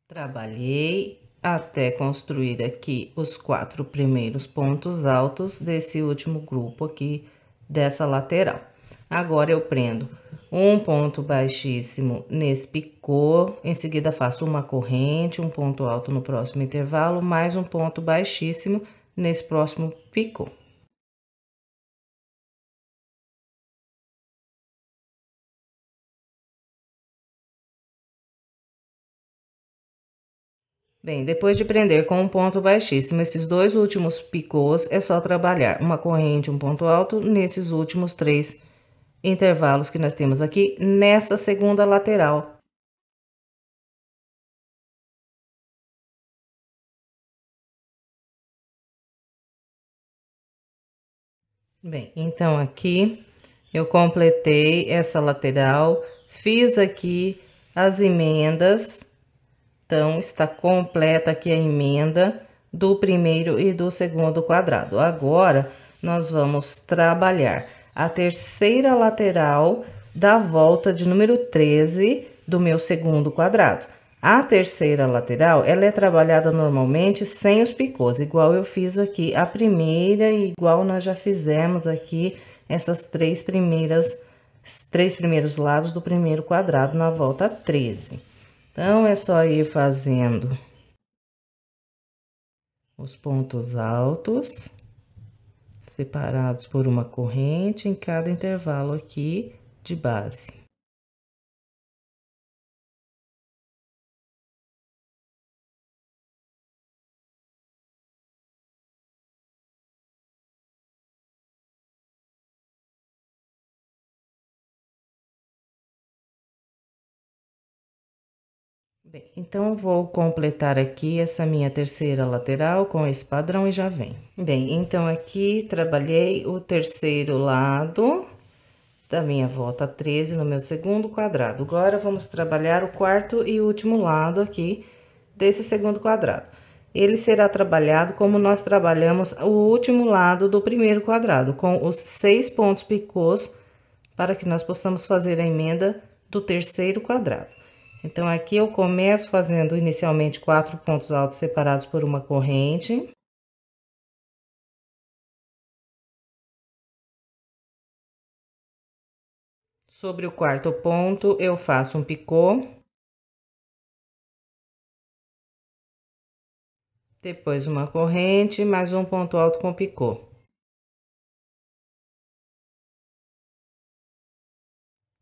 Trabalhei até construir aqui os 4 primeiros pontos altos desse último grupo aqui dessa lateral. Agora, eu prendo um ponto baixíssimo nesse picô, em seguida faço uma corrente, um ponto alto no próximo intervalo, mais um ponto baixíssimo nesse próximo picô. Bem, depois de prender com um ponto baixíssimo esses 2 últimos picôs, é só trabalhar uma corrente, um ponto alto nesses últimos 3 intervalos que nós temos aqui nessa segunda lateral. Bem, então aqui eu completei essa lateral, fiz aqui as emendas. Então, está completa aqui a emenda do primeiro e do segundo quadrado. Agora, nós vamos trabalhar a terceira lateral da volta de número 13 do meu segundo quadrado. A terceira lateral, ela é trabalhada normalmente sem os picôs, igual eu fiz aqui a primeira e igual nós já fizemos aqui essas três primeiros lados do primeiro quadrado na volta 13. Então, é só ir fazendo os pontos altos, separados por uma corrente em cada intervalo aqui de base. Bem, então, vou completar aqui essa minha terceira lateral com esse padrão e já vem. Bem, então, aqui trabalhei o terceiro lado da minha volta 13 no meu segundo quadrado. Agora, vamos trabalhar o quarto e último lado aqui desse segundo quadrado. Ele será trabalhado como nós trabalhamos o último lado do primeiro quadrado, com os 6 pontos picôs, para que nós possamos fazer a emenda do terceiro quadrado. Então, aqui eu começo fazendo inicialmente 4 pontos altos separados por uma corrente. Sobre o quarto ponto, eu faço um picô. Depois, uma corrente, mais um ponto alto com picô.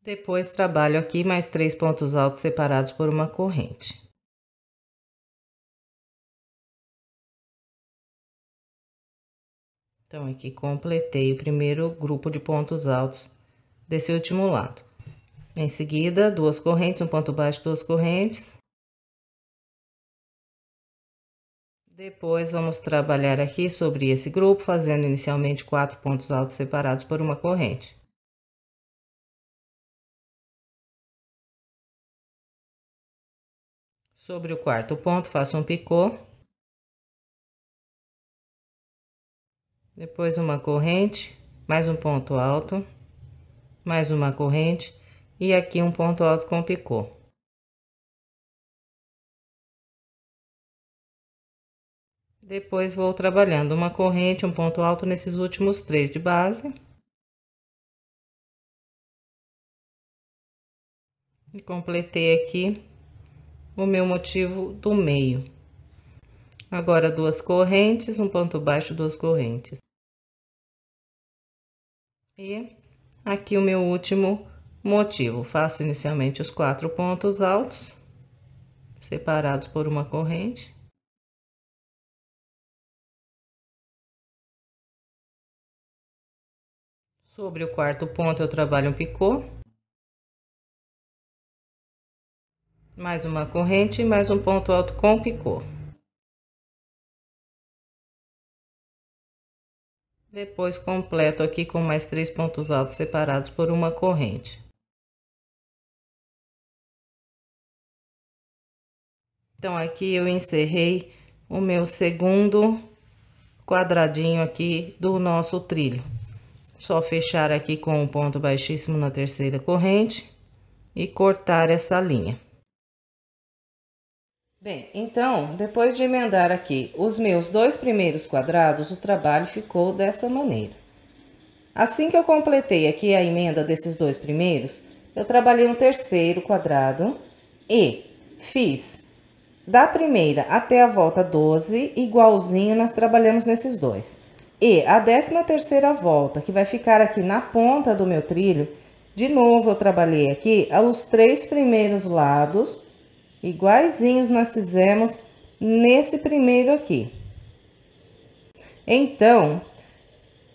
Depois, trabalho aqui mais 3 pontos altos separados por uma corrente. Então, aqui completei o primeiro grupo de pontos altos desse último lado. Em seguida, 2 correntes, um ponto baixo, 2 correntes. Depois, vamos trabalhar aqui sobre esse grupo, fazendo inicialmente 4 pontos altos separados por uma corrente. Sobre o quarto ponto, faço um picô. Depois, uma corrente, mais um ponto alto, mais uma corrente, e aqui um ponto alto com picô. Depois, vou trabalhando uma corrente, um ponto alto nesses últimos 3 de base. E completei aqui o meu motivo do meio. Agora, 2 correntes, um ponto baixo, 2 correntes. E aqui o meu último motivo. Faço inicialmente os 4 pontos altos, separados por uma corrente. Sobre o quarto ponto, eu trabalho um picô. Mais uma corrente, mais um ponto alto com picô. Depois, completo aqui com mais 3 pontos altos separados por uma corrente. Então, aqui eu encerrei o meu segundo quadradinho aqui do nosso trilho. Só fechar aqui com um ponto baixíssimo na terceira corrente e cortar essa linha. Bem, então, depois de emendar aqui os meus 2 primeiros quadrados, o trabalho ficou dessa maneira. Assim que eu completei aqui a emenda desses 2 primeiros, eu trabalhei um terceiro quadrado e fiz da primeira até a volta 12, igualzinho nós trabalhamos nesses dois. E a 13ª volta, que vai ficar aqui na ponta do meu trilho, de novo eu trabalhei aqui os 3 primeiros lados, iguaizinhos nós fizemos nesse primeiro aqui. Então,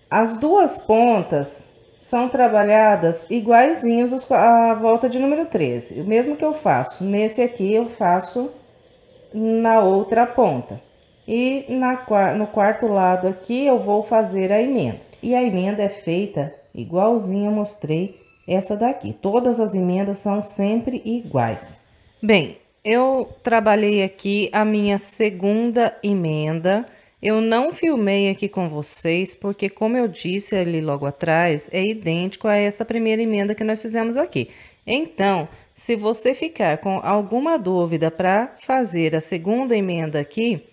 as 2 pontas são trabalhadas iguaizinhos a volta de número 13. O mesmo que eu faço nesse aqui, eu faço na outra ponta. E no quarto lado aqui, eu vou fazer a emenda. E a emenda é feita igualzinho eu mostrei essa daqui. Todas as emendas são sempre iguais. Bem, eu trabalhei aqui a minha segunda emenda. Eu não filmei aqui com vocês, porque como eu disse ali logo atrás, é idêntico a essa primeira emenda que nós fizemos aqui. Então, Se você ficar com alguma dúvida para fazer a segunda emenda aqui,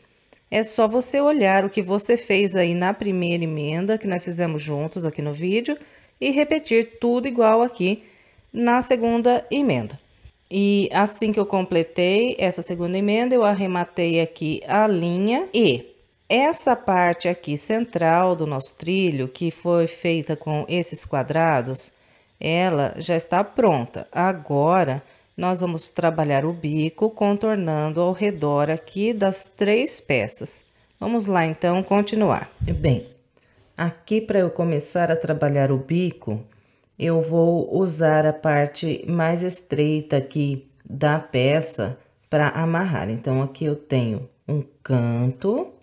é só você olhar o que você fez aí na primeira emenda, que nós fizemos juntos aqui no vídeo, e repetir tudo igual aqui na segunda emenda. E assim que eu completei essa segunda emenda, eu arrematei aqui a linha e essa parte aqui central do nosso trilho, que foi feita com esses quadrados, ela já está pronta. Agora, nós vamos trabalhar o bico contornando ao redor aqui das 3 peças. Vamos lá, então, continuar. Bem, aqui para eu começar a trabalhar o bico, eu vou usar a parte mais estreita aqui da peça para amarrar. Então, aqui eu tenho um canto,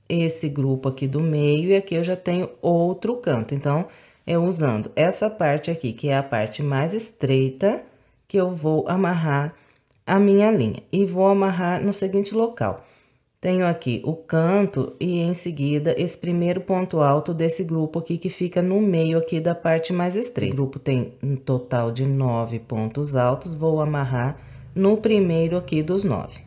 esse grupo aqui do meio, e aqui eu já tenho outro canto. Então, eu usando essa parte aqui, que é a parte mais estreita, que eu vou amarrar a minha linha. E vou amarrar no seguinte local. Tenho aqui o canto e em seguida esse primeiro ponto alto desse grupo aqui que fica no meio aqui da parte mais estreita. O grupo tem um total de 9 pontos altos, vou amarrar no primeiro aqui dos 9.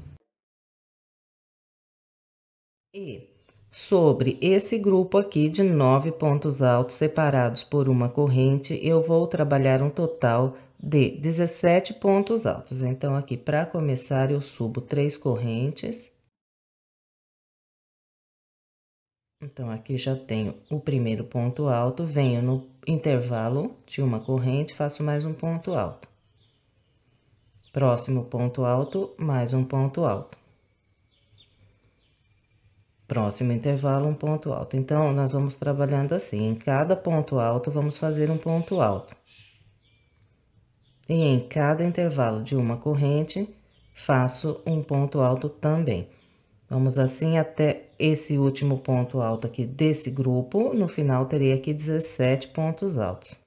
E sobre esse grupo aqui de 9 pontos altos separados por uma corrente, eu vou trabalhar um total de 17 pontos altos. Então, aqui para começar, eu subo 3 correntes. Então, aqui já tenho o primeiro ponto alto, venho no intervalo de uma corrente, faço mais um ponto alto. Próximo ponto alto, mais um ponto alto. Próximo intervalo, um ponto alto. Então, nós vamos trabalhando assim, em cada ponto alto, vamos fazer um ponto alto. E em cada intervalo de uma corrente, faço um ponto alto também. Vamos assim até esse último ponto alto aqui desse grupo. No final, terei aqui 17 pontos altos.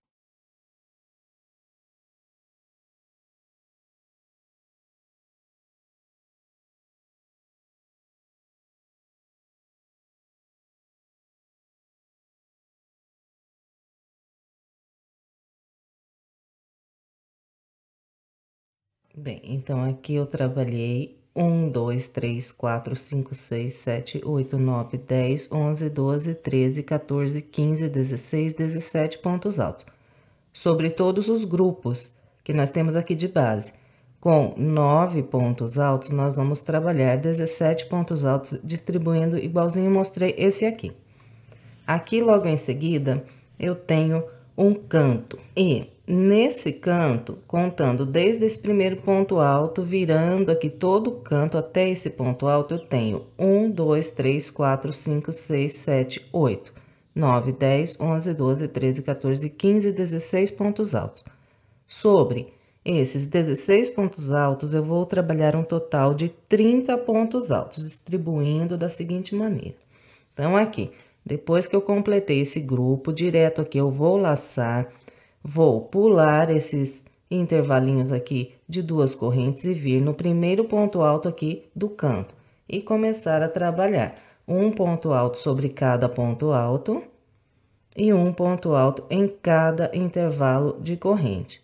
Bem, então aqui eu trabalhei 1, 2, 3, 4, 5, 6, 7, 8, 9, 10, 11, 12, 13, 14, 15, 16, 17 pontos altos. Sobre todos os grupos que nós temos aqui de base. Com 9 pontos altos, nós vamos trabalhar 17 pontos altos, distribuindo igualzinho eu mostrei esse aqui. Aqui, logo em seguida, eu tenho um canto. E nesse canto, contando desde esse primeiro ponto alto, virando aqui todo o canto até esse ponto alto, eu tenho 1, 2, 3, 4, 5, 6, 7, 8, 9, 10, 11, 12, 13, 14, 15, 16 pontos altos. Sobre esses 16 pontos altos, eu vou trabalhar um total de 30 pontos altos, distribuindo da seguinte maneira. Então, aqui, depois que eu completei esse grupo, direto aqui eu vou laçar, vou pular esses intervalinhos aqui de 2 correntes e vir no primeiro ponto alto aqui do canto. E começar a trabalhar um ponto alto sobre cada ponto alto e um ponto alto em cada intervalo de corrente.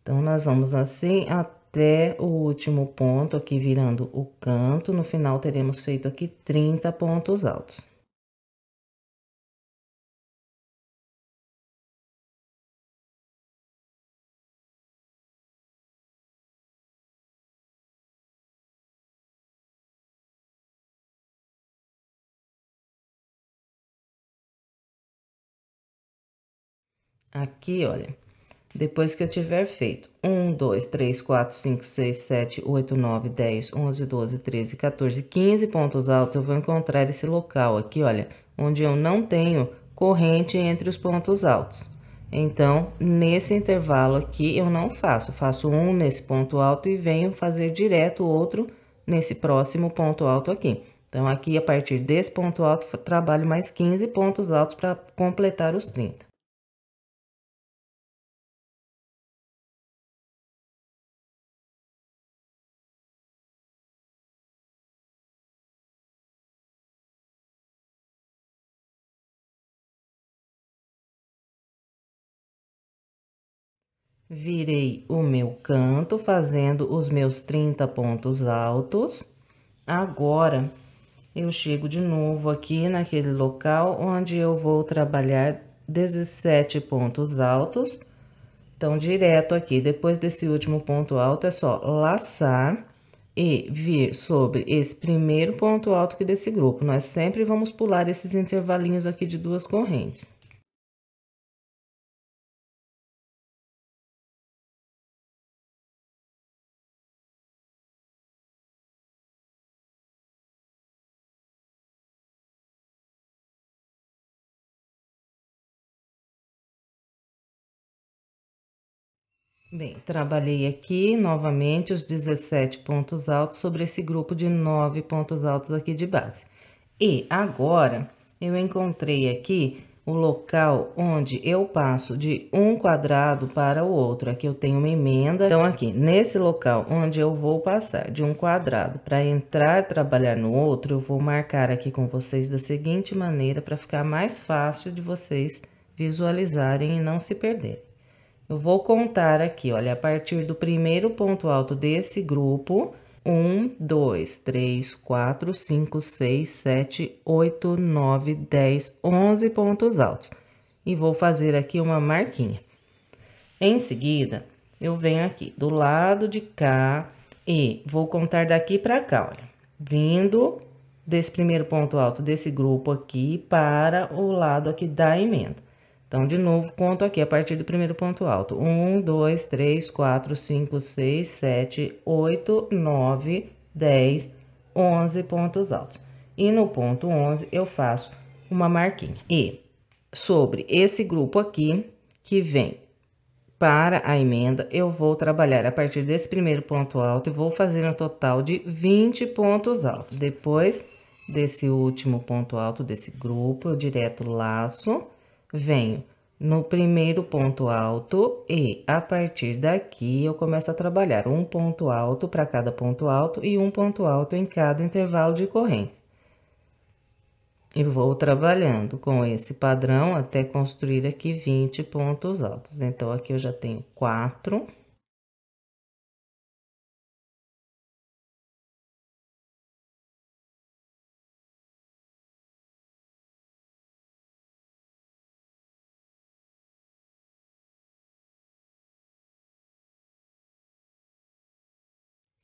Então, nós vamos assim até o último ponto aqui virando o canto. No final, teremos feito aqui 30 pontos altos. Aqui, olha, depois que eu tiver feito 1, 2, 3, 4, 5, 6, 7, 8, 9, 10, 11, 12, 13, 14, 15 pontos altos, eu vou encontrar esse local aqui, olha, onde eu não tenho corrente entre os pontos altos. Então, nesse intervalo aqui, eu não faço, faço um nesse ponto alto e venho fazer direto o outro nesse próximo ponto alto aqui. Então, aqui, a partir desse ponto alto, trabalho mais 15 pontos altos para completar os 30. Virei o meu canto, fazendo os meus 30 pontos altos. Agora, eu chego de novo aqui naquele local onde eu vou trabalhar 17 pontos altos. Então, direto aqui, depois desse último ponto alto, é só laçar e vir sobre esse primeiro ponto alto aqui desse grupo. Nós sempre vamos pular esses intervalinhos aqui de 2 correntes. Bem, trabalhei aqui novamente os 17 pontos altos sobre esse grupo de 9 pontos altos aqui de base. E agora, eu encontrei aqui o local onde eu passo de um quadrado para o outro. Aqui eu tenho uma emenda. Então, aqui, nesse local onde eu vou passar de um quadrado para entrar trabalhar no outro, eu vou marcar aqui com vocês da seguinte maneira, para ficar mais fácil de vocês visualizarem e não se perderem. Eu vou contar aqui, olha, a partir do primeiro ponto alto desse grupo, 1, 2, 3, 4, 5, 6, 7, 8, 9, 10, 11 pontos altos. E vou fazer aqui uma marquinha. Em seguida, eu venho aqui do lado de cá e vou contar daqui pra cá, olha. Vindo desse primeiro ponto alto desse grupo aqui para o lado aqui da emenda. Então, de novo, conto aqui a partir do primeiro ponto alto. 1, 2, 3, 4, 5, 6, 7, 8, 9, 10, 11 pontos altos. E no ponto 11, eu faço uma marquinha. E sobre esse grupo aqui, que vem para a emenda, eu vou trabalhar a partir desse primeiro ponto alto e vou fazer um total de 20 pontos altos. Depois desse último ponto alto desse grupo, eu direto laço. Venho no primeiro ponto alto e a partir daqui eu começo a trabalhar um ponto alto para cada ponto alto e um ponto alto em cada intervalo de corrente. E vou trabalhando com esse padrão até construir aqui 20 pontos altos. Então, aqui eu já tenho 4.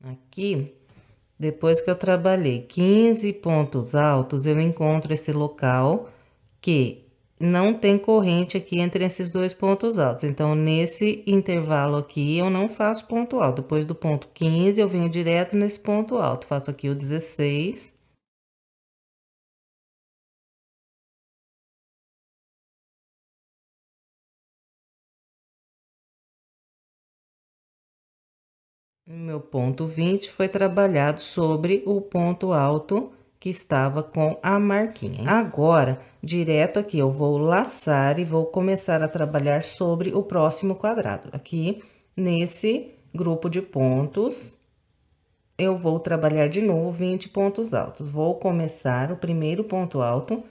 Aqui, depois que eu trabalhei 15 pontos altos, eu encontro esse local que não tem corrente aqui entre esses dois pontos altos. Então, nesse intervalo aqui, eu não faço ponto alto. Depois do ponto 15, eu venho direto nesse ponto alto. Faço aqui o 16. O meu ponto 20 foi trabalhado sobre o ponto alto que estava com a marquinha. Agora, direto aqui, eu vou laçar e vou começar a trabalhar sobre o próximo quadrado. Aqui, nesse grupo de pontos, eu vou trabalhar de novo 20 pontos altos. Vou começar o primeiro ponto alto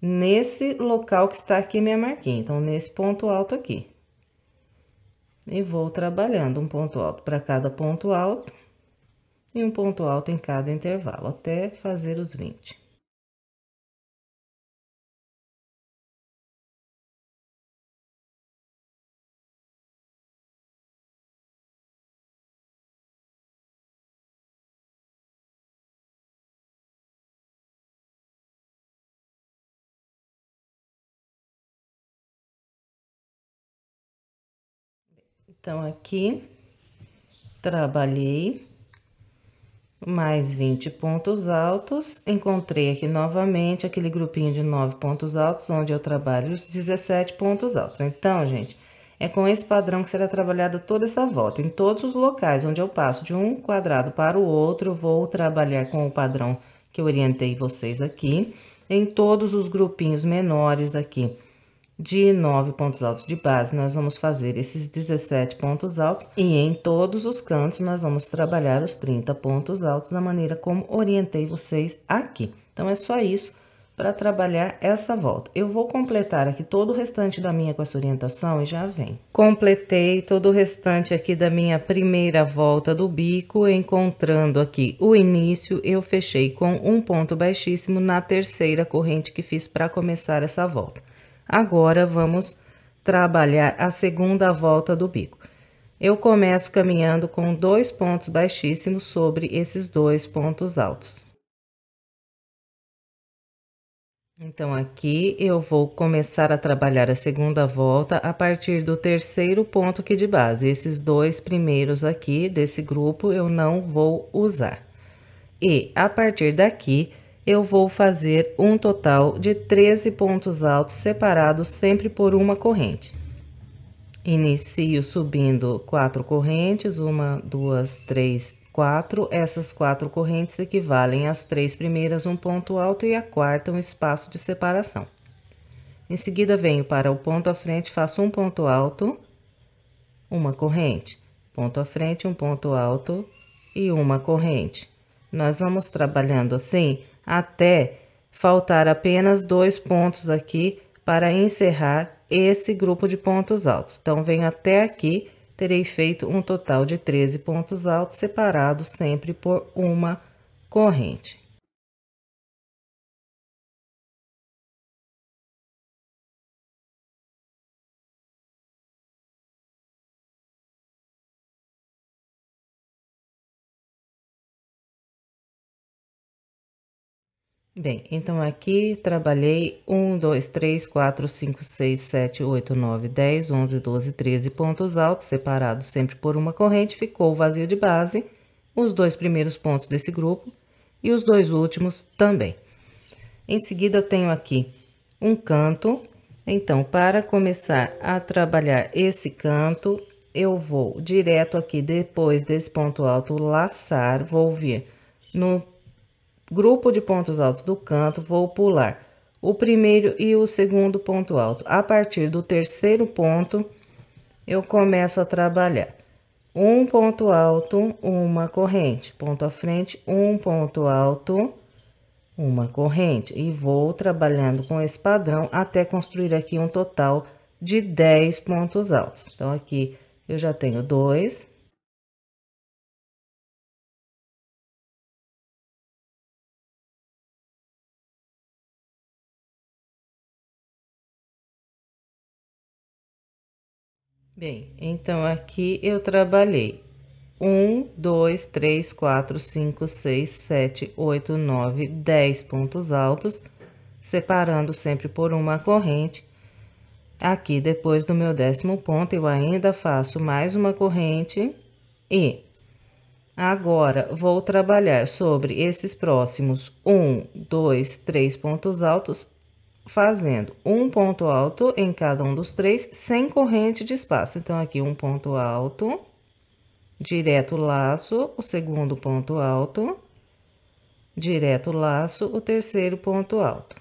nesse local que está aqui minha marquinha. Então, nesse ponto alto aqui. E vou trabalhando um ponto alto para cada ponto alto e um ponto alto em cada intervalo, até fazer os 20. Então, aqui, trabalhei mais 20 pontos altos, encontrei aqui novamente aquele grupinho de 9 pontos altos, onde eu trabalho os 17 pontos altos. Então, gente, é com esse padrão que será trabalhada toda essa volta. Em todos os locais onde eu passo de um quadrado para o outro, eu vou trabalhar com o padrão que eu orientei vocês aqui. Em todos os grupinhos menores aqui, de 9 pontos altos de base, nós vamos fazer esses 17 pontos altos e em todos os cantos nós vamos trabalhar os 30 pontos altos da maneira como orientei vocês aqui. Então, é só isso para trabalhar essa volta. Eu vou completar aqui todo o restante da minha com essa orientação e já vem. Completei todo o restante aqui da minha primeira volta do bico, encontrando aqui o início, eu fechei com um ponto baixíssimo na terceira corrente que fiz para começar essa volta. Agora, vamos trabalhar a segunda volta do bico. Eu começo caminhando com 2 pontos baixíssimos sobre esses 2 pontos altos. Então, aqui eu vou começar a trabalhar a segunda volta a partir do terceiro ponto aqui de base. Esses 2 primeiros aqui desse grupo eu não vou usar. E a partir daqui eu vou fazer um total de 13 pontos altos separados sempre por uma corrente. Inicio subindo 4 correntes, 1, 2, 3, 4. Essas 4 correntes equivalem às 3 primeiras um ponto alto e a quarta um espaço de separação. Em seguida, venho para o ponto à frente, faço um ponto alto, uma corrente, ponto à frente, um ponto alto e uma corrente. Nós vamos trabalhando assim até faltar apenas 2 pontos aqui para encerrar esse grupo de pontos altos. Então, venho até aqui, terei feito um total de 13 pontos altos separados sempre por uma corrente. Bem, então aqui trabalhei 1, 2, 3, 4, 5, 6, 7, 8, 9, 10, 11, 12, 13 pontos altos, separados sempre por uma corrente, ficou o vazio de base, os 2 primeiros pontos desse grupo e os 2 últimos também. Em seguida, eu tenho aqui um canto, então, para começar a trabalhar esse canto, eu vou direto aqui, depois desse ponto alto, laçar, vou vir no grupo de pontos altos do canto, vou pular o primeiro e o segundo ponto alto. A partir do terceiro ponto, eu começo a trabalhar um ponto alto, uma corrente, ponto à frente, um ponto alto, uma corrente, e vou trabalhando com esse padrão até construir aqui um total de 10 pontos altos. Então, aqui eu já tenho 2. Bem, então aqui eu trabalhei 1, 2, 3, 4, 5, 6, 7, 8, 9, 10 pontos altos, separando sempre por uma corrente. Aqui, depois do meu 10º ponto, eu ainda faço mais uma corrente e agora vou trabalhar sobre esses próximos 1, 2, 3 pontos altos, fazendo um ponto alto em cada um dos 3, sem corrente de espaço. Então, aqui um ponto alto, direto laço, o segundo ponto alto, direto laço, o terceiro ponto alto.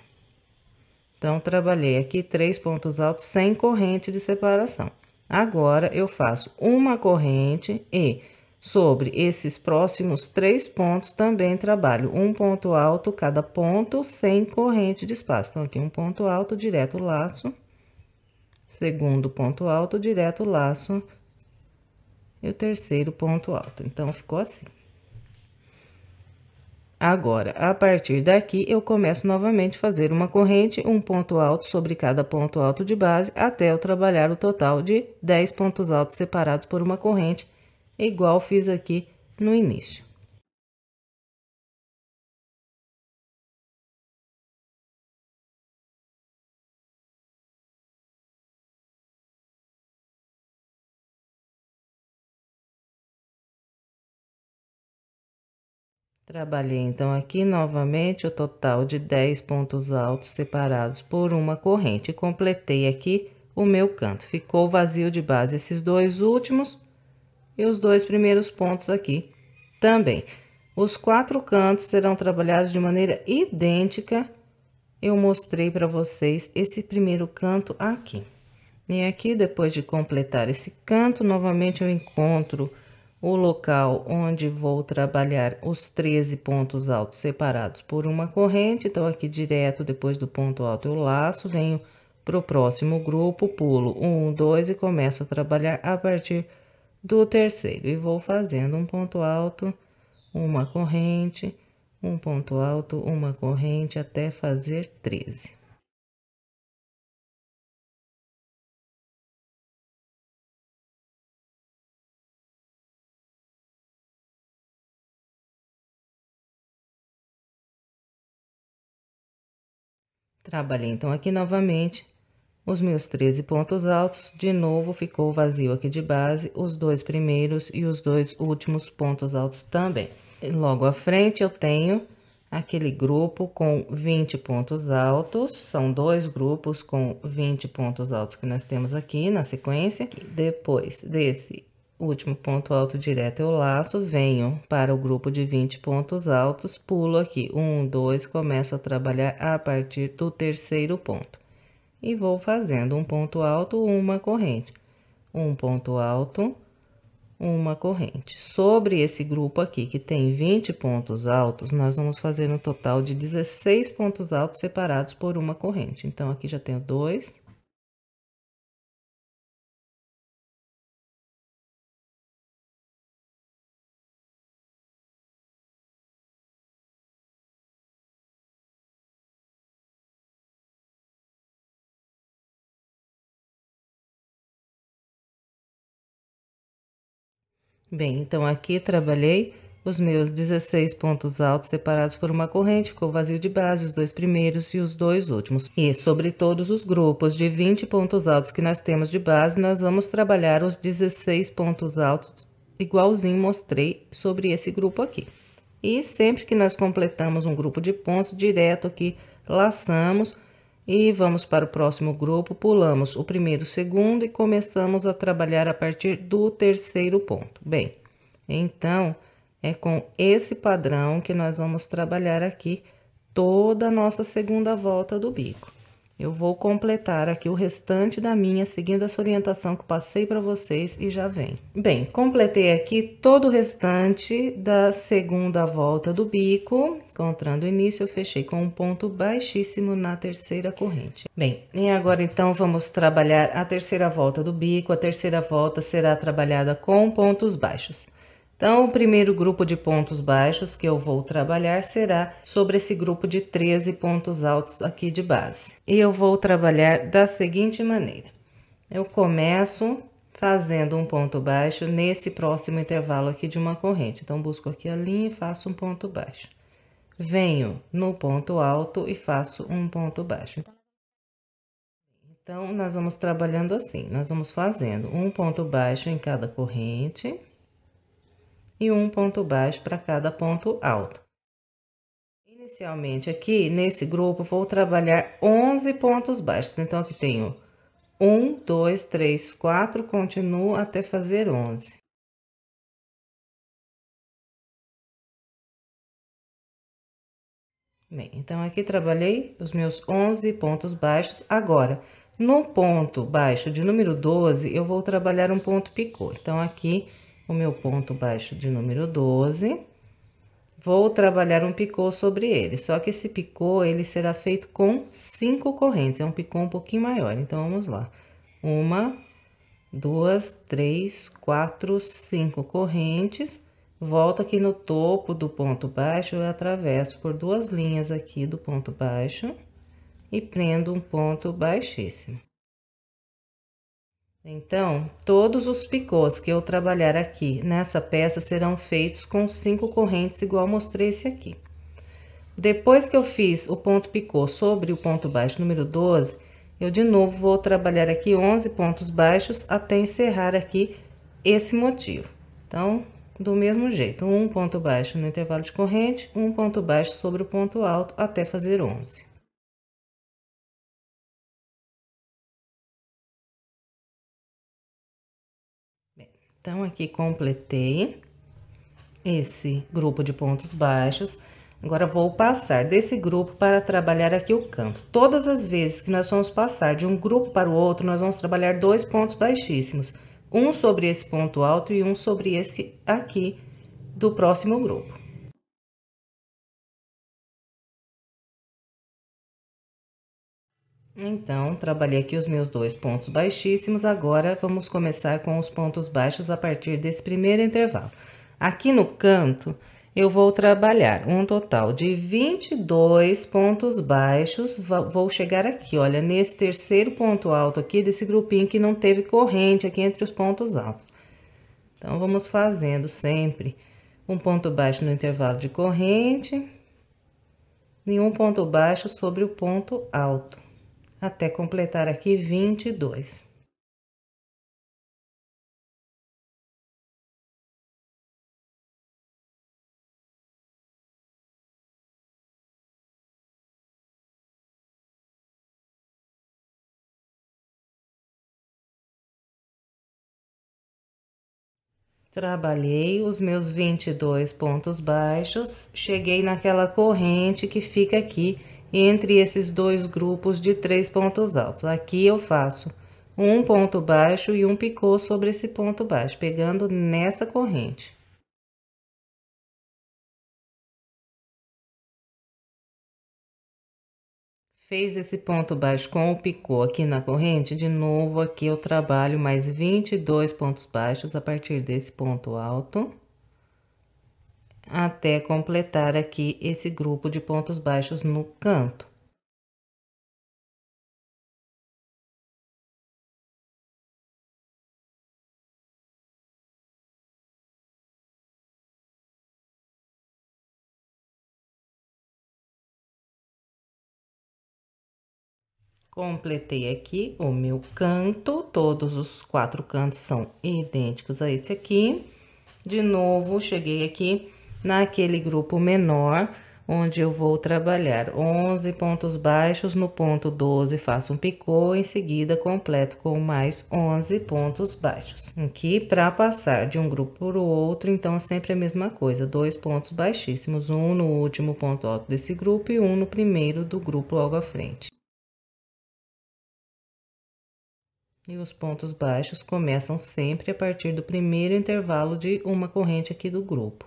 Então, trabalhei aqui 3 pontos altos sem corrente de separação. Agora, eu faço uma corrente e sobre esses próximos 3 pontos também trabalho um ponto alto cada ponto sem corrente de espaço. Então, aqui um ponto alto, direto laço, segundo ponto alto, direto laço e o terceiro ponto alto. Então, ficou assim. Agora, a partir daqui, eu começo novamente a fazer uma corrente, um ponto alto sobre cada ponto alto de base, até eu trabalhar o total de 10 pontos altos separados por uma corrente, igual fiz aqui no início. Trabalhei, então, aqui novamente o total de 10 pontos altos separados por uma corrente. Completei aqui o meu canto. Ficou vazio de base esses 2 últimos e os 2 primeiros pontos aqui também. Os 4 cantos serão trabalhados de maneira idêntica. Eu mostrei para vocês esse primeiro canto aqui. E aqui, depois de completar esse canto, novamente eu encontro o local onde vou trabalhar os 13 pontos altos separados por uma corrente. Então, aqui direto, depois do ponto alto, eu laço, venho para o próximo grupo, pulo 1, 2 e começo a trabalhar a partir do terceiro. E vou fazendo um ponto alto, uma corrente, um ponto alto, uma corrente, até fazer 13. Trabalhei então aqui novamente os meus 13 pontos altos, de novo ficou vazio aqui de base, os dois primeiros e os dois últimos pontos altos também. E logo à frente eu tenho aquele grupo com 20 pontos altos, são dois grupos com 20 pontos altos que nós temos aqui na sequência. Depois desse último ponto alto direto, eu laço, venho para o grupo de 20 pontos altos, pulo aqui, 1, 2, começo a trabalhar a partir do terceiro ponto. E vou fazendo um ponto alto, uma corrente, um ponto alto, uma corrente. Sobre esse grupo aqui, que tem 20 pontos altos, nós vamos fazer um total de 16 pontos altos separados por uma corrente. Então, aqui já tenho 2. Bem, então aqui trabalhei os meus 16 pontos altos separados por uma corrente, ficou vazio de base, os dois primeiros e os dois últimos. E sobre todos os grupos de 20 pontos altos que nós temos de base, nós vamos trabalhar os 16 pontos altos, igualzinho mostrei sobre esse grupo aqui. E sempre que nós completamos um grupo de pontos, direto aqui, laçamos e vamos para o próximo grupo, pulamos o primeiro, o segundo e começamos a trabalhar a partir do terceiro ponto. Bem, então, é com esse padrão que nós vamos trabalhar aqui toda a nossa segunda volta do bico. Eu vou completar aqui o restante da minha, seguindo essa orientação que eu passei para vocês e já vem. Bem, completei aqui todo o restante da segunda volta do bico. Encontrando o início, eu fechei com um ponto baixíssimo na terceira corrente. Bem, e agora então vamos trabalhar a terceira volta do bico. A terceira volta será trabalhada com pontos baixos. Então, o primeiro grupo de pontos baixos que eu vou trabalhar será sobre esse grupo de 13 pontos altos aqui de base. E eu vou trabalhar da seguinte maneira. Eu começo fazendo um ponto baixo nesse próximo intervalo aqui de uma corrente. Então, busco aqui a linha e faço um ponto baixo. Venho no ponto alto e faço um ponto baixo. Então, nós vamos trabalhando assim. Nós vamos fazendo um ponto baixo em cada corrente e um ponto baixo para cada ponto alto. Inicialmente aqui, nesse grupo, vou trabalhar 11 pontos baixos. Então, aqui tenho 1, 2, 3, 4, continuo até fazer 11. Bem, então, aqui trabalhei os meus 11 pontos baixos. Agora, no ponto baixo de número 12, eu vou trabalhar um ponto picô. Então, aqui o meu ponto baixo de número 12, vou trabalhar um picô sobre ele, só que esse picô, ele será feito com 5 correntes, é um picô um pouquinho maior, então, vamos lá. 1, 2, 3, 4, 5 correntes, volto aqui no topo do ponto baixo, eu atravesso por 2 linhas aqui do ponto baixo e prendo um ponto baixíssimo. Então, todos os picôs que eu trabalhar aqui nessa peça serão feitos com 5 correntes, igual mostrei esse aqui. Depois que eu fiz o ponto picô sobre o ponto baixo número 12, eu de novo vou trabalhar aqui 11 pontos baixos até encerrar aqui esse motivo. Então, do mesmo jeito, um ponto baixo no intervalo de corrente, um ponto baixo sobre o ponto alto até fazer 11. Então, aqui completei esse grupo de pontos baixos. Agora, vou passar desse grupo para trabalhar aqui o canto. Todas as vezes que nós vamos passar de um grupo para o outro, nós vamos trabalhar 2 pontos baixíssimos. um sobre esse ponto alto e um sobre esse aqui do próximo grupo. Então, trabalhei aqui os meus 2 pontos baixíssimos, agora vamos começar com os pontos baixos a partir desse primeiro intervalo. Aqui no canto, eu vou trabalhar um total de 22 pontos baixos, vou chegar aqui, olha, nesse terceiro ponto alto aqui desse grupinho que não teve corrente aqui entre os pontos altos. Então, vamos fazendo sempre um ponto baixo no intervalo de corrente e um ponto baixo sobre o ponto alto, até completar aqui 22. Trabalhei os meus 22 pontos baixos, cheguei naquela corrente que fica aqui entre esses dois grupos de 3 pontos altos. Aqui eu faço um ponto baixo e um picô sobre esse ponto baixo, pegando nessa corrente. Fez esse ponto baixo com o picô aqui na corrente, de novo aqui eu trabalho mais 22 pontos baixos a partir desse ponto alto, até completar aqui esse grupo de pontos baixos no canto. Completei aqui o meu canto, todos os 4 cantos são idênticos a esse aqui. De novo, cheguei aqui naquele grupo menor, onde eu vou trabalhar 11 pontos baixos, no ponto 12 faço um picô, em seguida completo com mais 11 pontos baixos. Aqui, para passar de um grupo para o outro, então, é sempre a mesma coisa, 2 pontos baixíssimos, um no último ponto alto desse grupo e um no primeiro do grupo logo à frente. E os pontos baixos começam sempre a partir do primeiro intervalo de uma corrente aqui do grupo.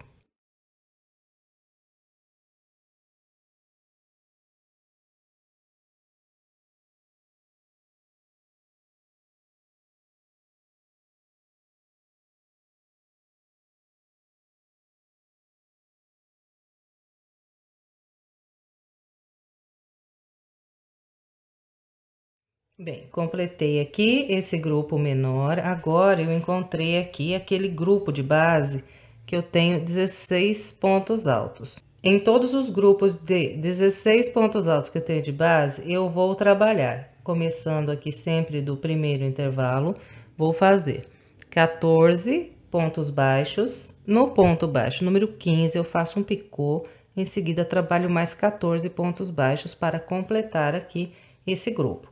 Bem, completei aqui esse grupo menor, agora eu encontrei aqui aquele grupo de base que eu tenho 16 pontos altos. Em todos os grupos de 16 pontos altos que eu tenho de base, eu vou trabalhar, começando aqui sempre do primeiro intervalo, vou fazer 14 pontos baixos, no ponto baixo número 15 eu faço um picô, em seguida trabalho mais 14 pontos baixos para completar aqui esse grupo.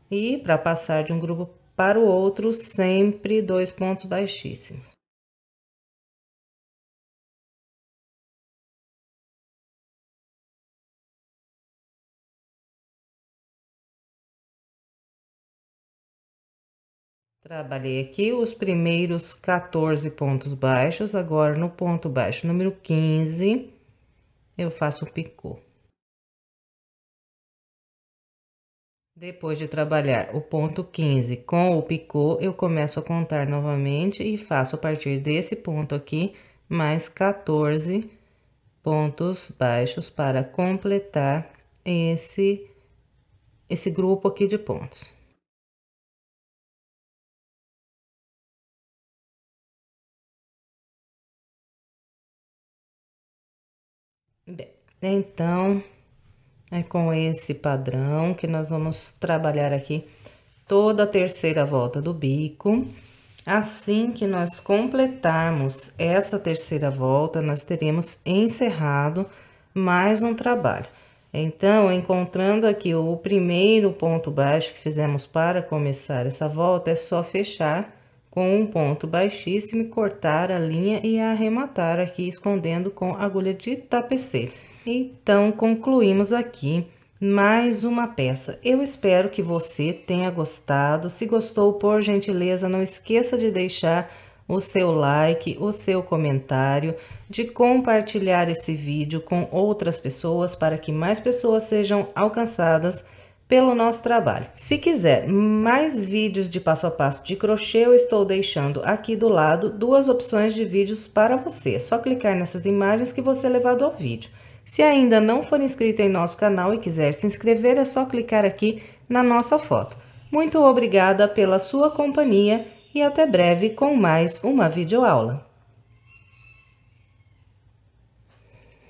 E para passar de um grupo para o outro, sempre 2 pontos baixíssimos. Trabalhei aqui os primeiros 14 pontos baixos, agora no ponto baixo número 15, eu faço o picô. Depois de trabalhar o ponto 15 com o picô, eu começo a contar novamente e faço a partir desse ponto aqui mais 14 pontos baixos para completar esse grupo aqui de pontos. Bem, então, é com esse padrão que nós vamos trabalhar aqui toda a terceira volta do bico. Assim que nós completarmos essa terceira volta, nós teremos encerrado mais um trabalho. Então, encontrando aqui o primeiro ponto baixo que fizemos para começar essa volta, é só fechar com um ponto baixíssimo e cortar a linha e arrematar aqui, escondendo com agulha de tapeceiro. Então, concluímos aqui mais uma peça. Eu espero que você tenha gostado. Se gostou, por gentileza, não esqueça de deixar o seu like, o seu comentário, de compartilhar esse vídeo com outras pessoas para que mais pessoas sejam alcançadas pelo nosso trabalho. Se quiser mais vídeos de passo a passo de crochê, eu estou deixando aqui do lado duas opções de vídeos para você. É só clicar nessas imagens que você é levado ao vídeo. Se ainda não for inscrito em nosso canal e quiser se inscrever, é só clicar aqui na nossa foto. Muito obrigada pela sua companhia e até breve com mais uma videoaula.